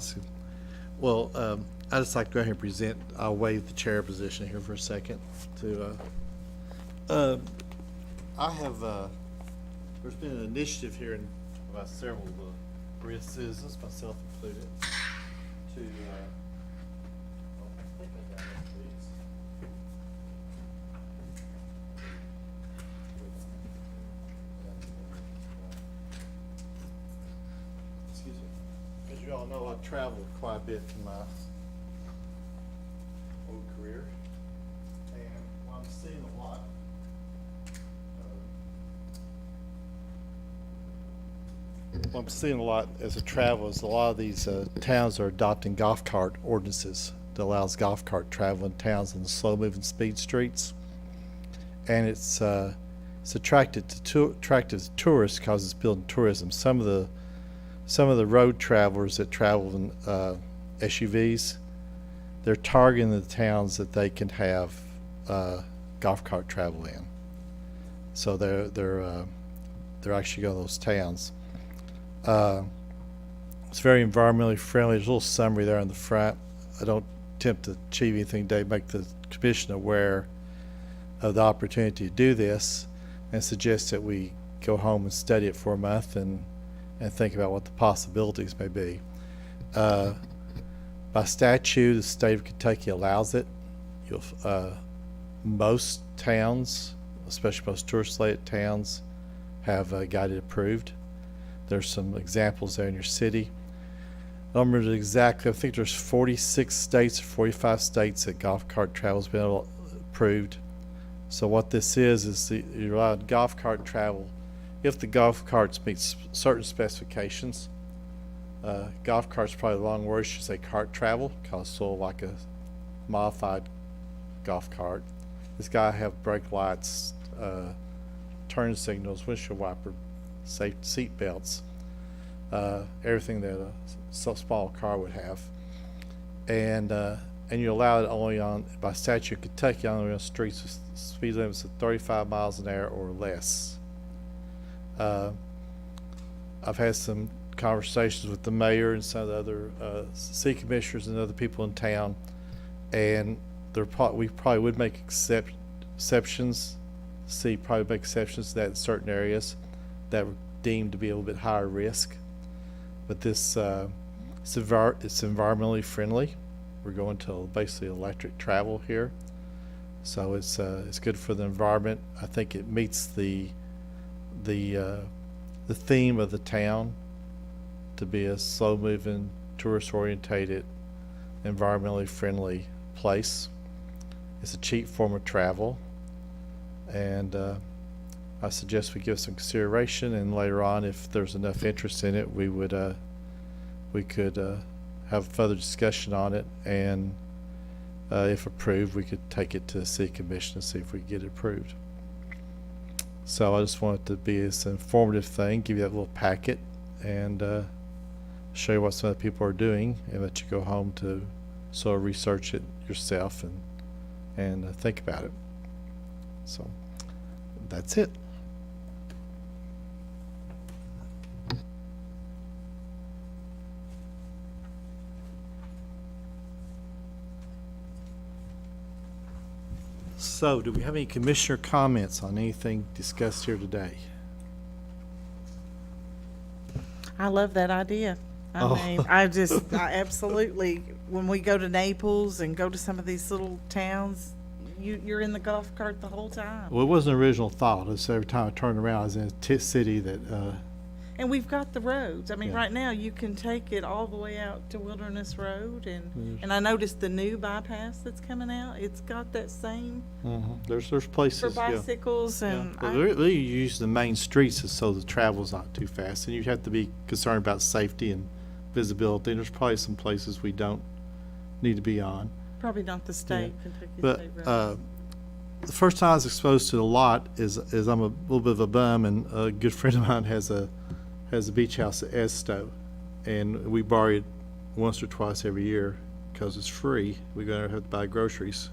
Well, I'd just like to go ahead and present. I'll waive the chair position here for a second. I have. There's been an initiative here by several of the Berea citizens, myself included, to. I think I got it, please. Excuse me. As you all know, I've traveled quite a bit in my old career, and what I'm seeing a lot, as a traveler is a lot of these towns are adopting golf cart ordinances that allows golf cart travel in towns on the slow-moving speed streets, and it's attractive to tourists because it's building tourism. Some of the road travelers that travel in SUVs, they're targeting the towns that they can have golf cart travel in. So they're actually going to those towns. It's very environmentally friendly. There's a little summary there on the front. I don't attempt to achieve anything today. Make the commission aware of the opportunity to do this, and suggest that we go home and study it for a month and think about what the possibilities may be. By statute, the state of Kentucky allows it. Most towns, especially most tourist-related towns, have got it approved. There's some examples there in your city. I don't remember exactly. I think there's 46 states or 45 states that golf cart travel has been approved. So what this is you're allowed golf cart travel if the golf carts meet certain specifications. Golf cart's probably the wrong word. Should say cart travel, because it's sort of like a modified golf cart. It's got to have brake lights, turn signals, windshield wiper, safe seat belts, everything that a small car would have. And you allow it only by statute in Kentucky, only on streets with speed limits of 35 miles an hour or less. I've had some conversations with the mayor and some of the other city commissioners and other people in town, and we probably would make exceptions. City probably make exceptions to that in certain areas that were deemed to be a little bit higher risk. But this it's environmentally friendly. We're going to basically electric travel here, so it's good for the environment. I think it meets the theme of the town to be a slow-moving, tourist-orientated, environmentally friendly place. It's a cheap form of travel, and I suggest we give it some consideration, and later on, if there's enough interest in it, we could have further discussion on it, and if approved, we could take it to the city commission and see if we can get it approved. So I just want it to be this informative thing, give you that little packet, and show you what some other people are doing, and let you go home to sort of research it yourself and think about it. So that's it. So, do we have any commissioner comments on anything discussed here today? I love that idea. Oh. I absolutely, when we go to Naples and go to some of these little towns, you're in the golf cart the whole time. Well, it wasn't an original thought. It's every time I turned around, I was in a city that, And we've got the roads. I mean, Yeah. right now, you can take it all the way out to Wilderness Road, Mm. and I noticed the new bypass that's coming out, it's got that same there's places. for yeah. bicycles, Yeah. and But really, you use the main streets so the travel's not too fast, and you have to be concerned about safety and visibility. And there's probably some places we don't need to be on. probably not the state, Kentucky But State Road. the first time I was exposed to it a lot is I'm a little bit of a bum, and a good friend of mine has a beach house at Esto, and we borrow it once or twice every year because it's free. We don't have to buy groceries,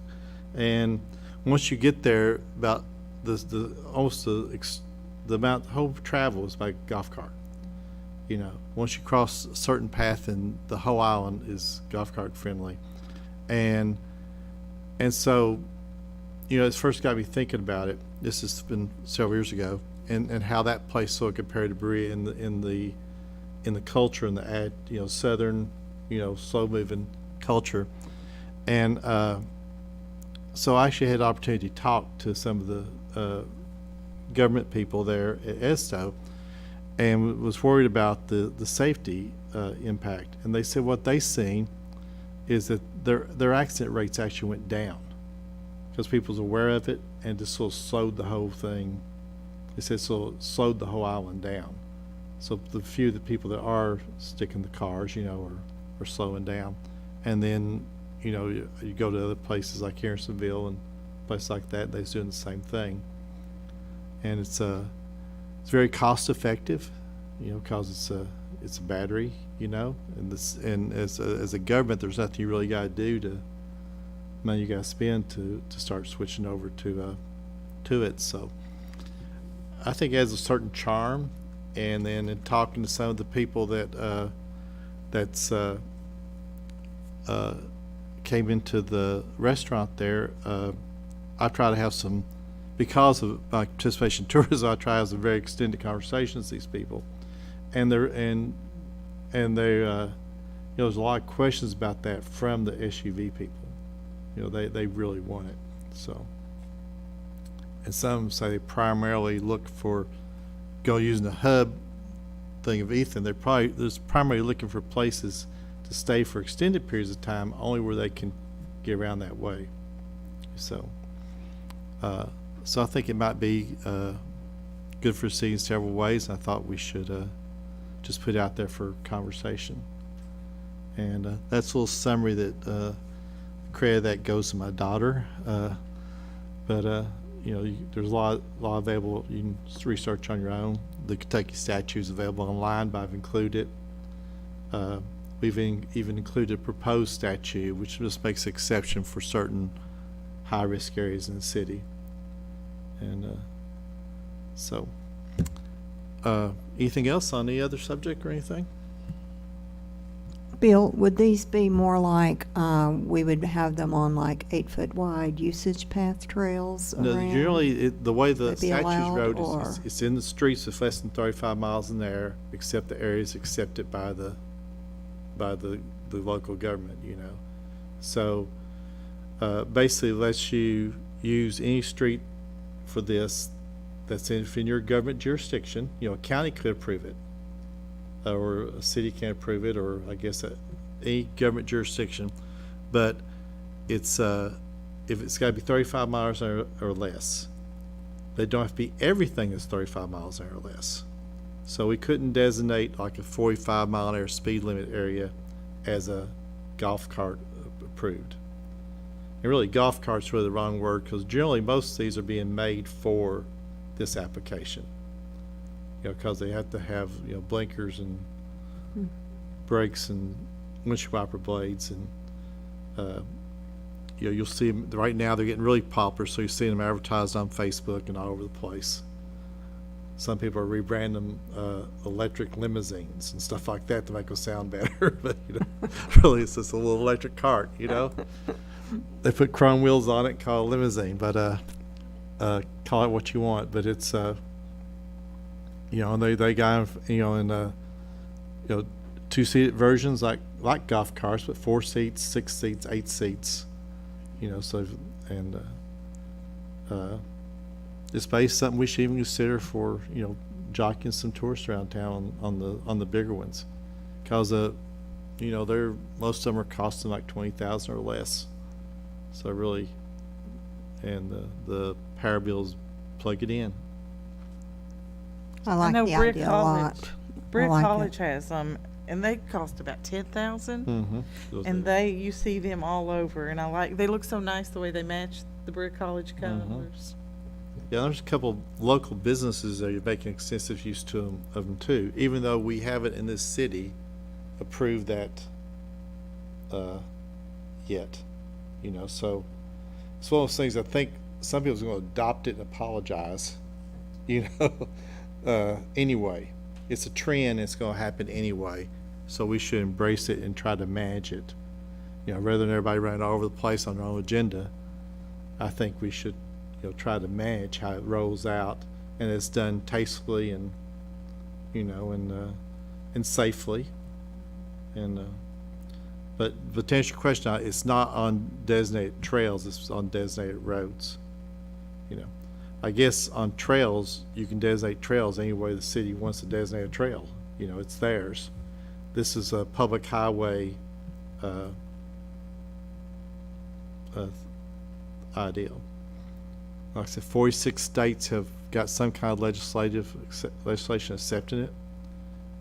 and once you get there, about the amount the whole travel is by golf cart. You know, once you cross a certain path, and the whole island is golf cart friendly, and so, you know, it's first got me thinking about it. This has been several years ago, and how that place sort of compared to Berea in the culture and the southern, slow moving culture, and so I actually had the opportunity to talk to some of the government people there at Esto, and was worried about the safety impact, and they said what they seen is that their accident rates actually went down because people was aware of it and just sort of slowed the whole thing. They said so it slowed the whole island down. So the few of the people that are sticking the cars, are slowing down. And then, you go to other places like Harrisonville and places like that, they're doing the same thing. And it's very cost effective, because it's a battery, and as a government, there's nothing you really got to do to money you got to spend to start switching over to it. So I think it has a certain charm, and then in talking to some of the people that came into the restaurant there, I try to have some, because of my participation in tourism, I try to have some very extended conversations with these people, and there's a lot of questions about that from the SUV people. They really want it. So, and some say they primarily look for using the hub thing of Ethan. They're primarily looking for places to stay for extended periods of time, only where they can get around that way. So I think it might be good for the city in several ways. I thought we should just put it out there for conversation. And that's a little summary that credit that goes to my daughter. But there's a lot available. You can just research on your own. The Kentucky statute is available online, but I've included it. We've even included a proposed statute, which just makes exception for certain high-risk areas in the city. And so, Anything else on any other subject or anything? Bill, would these be more like, we would have them on like 8-foot wide usage path trails No, around? generally, the way the Would they be statute's allowed, wrote or- is, it's in the streets with less than 35 miles in there, except the areas accepted by the local government, you know. So, basically lets you use any street for this that's in your government jurisdiction. You know, a county could approve it, or a city can approve it, or I guess any government jurisdiction. But it's, if it's gotta be 35 miles or less. They don't have to be everything that's 35 miles an hour or less. So we couldn't designate like a 45 mile an hour speed limit area as a golf cart approved. And really, golf cart's really the wrong word, because generally most of these are being made for this application. You know, because they have to have, you know, blinkers and brakes and windshield wiper blades, and you know, you'll see them right now. They're getting really popular, so you see them advertised on Facebook and all over the place. Some people are rebranding them electric limousines and stuff like that to make them sound better. But you know, really, it's just a little electric cart. You know, they put chrome wheels on it, call it a limousine, but call it what you want. But it's you know, and they got, you know, in you know, 2-seated versions like golf carts, but 4 seats, 6 seats, 8 seats. You know, so, and it's based something we should even consider for, you know, jockeying some tourists around town on the bigger ones, because you know, they're, most of them are costing like 20,000 or less. So really, and the power bills plug it in. I like know the Brick idea a lot. College. I Brick like it. College has them, and they cost about 10,000. Mm-hmm. And you see them all over, and they look so nice the way they match the Brick College colors. Yeah, there's a couple local businesses that are making extensive use of them too, even though we haven't in this city approved that yet. You know, so it's one of those things. I think some people's going to adopt it and apologize. You know, anyway, it's a trend. It's going to happen anyway, so we should embrace it and try to manage it. You know, rather than everybody running all over the place on their own agenda, I think we should, you know, try to manage how it rolls out, and it's done tastefully and, you know, and safely. And but to answer your question, it's not on designated trails; it's on designated roads. You know, I guess on trails you can designate trails any way the city wants to designate a trail. You know, it's theirs. This is a public highway ideal. Like I said, 46 states have got some kind of legislation accepting it,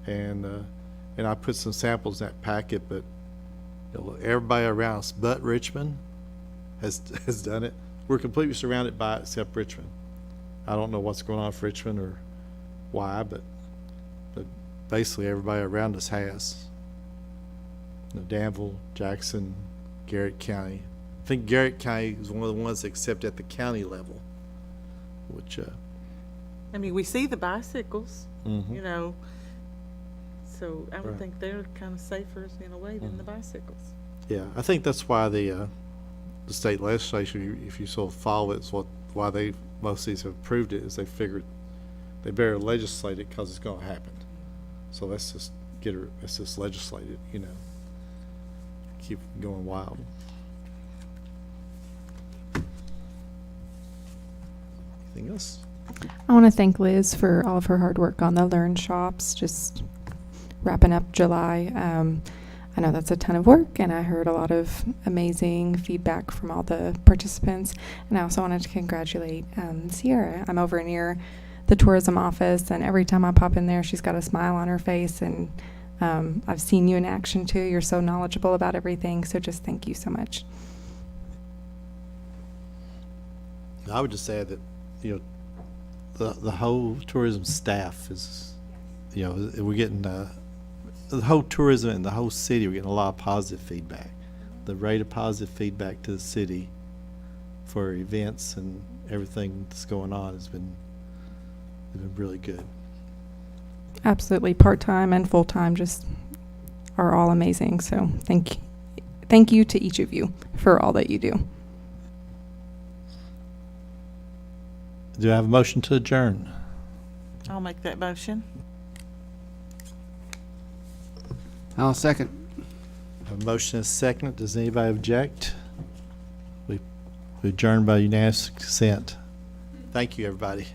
and I put some samples in that packet, but you know, everybody around us but Richmond has done it. We're completely surrounded by it except Richmond. I don't know what's going on with Richmond or why, but basically everybody around us has. You know, Danville, Jackson, Garrett County. I think Garrett County is one of the ones that accept at the county level, which I mean, we see the bicycles, Mhm. you know, so I would Right. think they're kind of safer in a way than the bicycles. yeah, I think that's why the state legislature, if you sort of follow it, is why most of these have approved it, is they figured they better legislate it because it's going to happen. So let's just legislate it, you know, keep going wild. Anything else? I want to thank Liz for all of her hard work on the Learn Shops, just wrapping up July. I know that's a ton of work, and I heard a lot of amazing feedback from all the participants. And I also wanted to congratulate Sierra. I'm over near the tourism office, and every time I pop in there, she's got a smile on her face. And I've seen you in action too. You're so knowledgeable about everything, so just thank you so much. I would just add that, you know, the whole tourism staff is, you know, we're getting the whole tourism and the whole city, we're getting a lot of positive feedback. The rate of positive feedback to the city for events and everything that's going on has been really good. Absolutely, part-time and full-time just are all amazing. So thank you to each of you for all that you do. Do I have a motion to adjourn? I'll make that motion. I'll second. A motion is second. Does anybody object? We adjourn by unanimous consent. Thank you, everybody.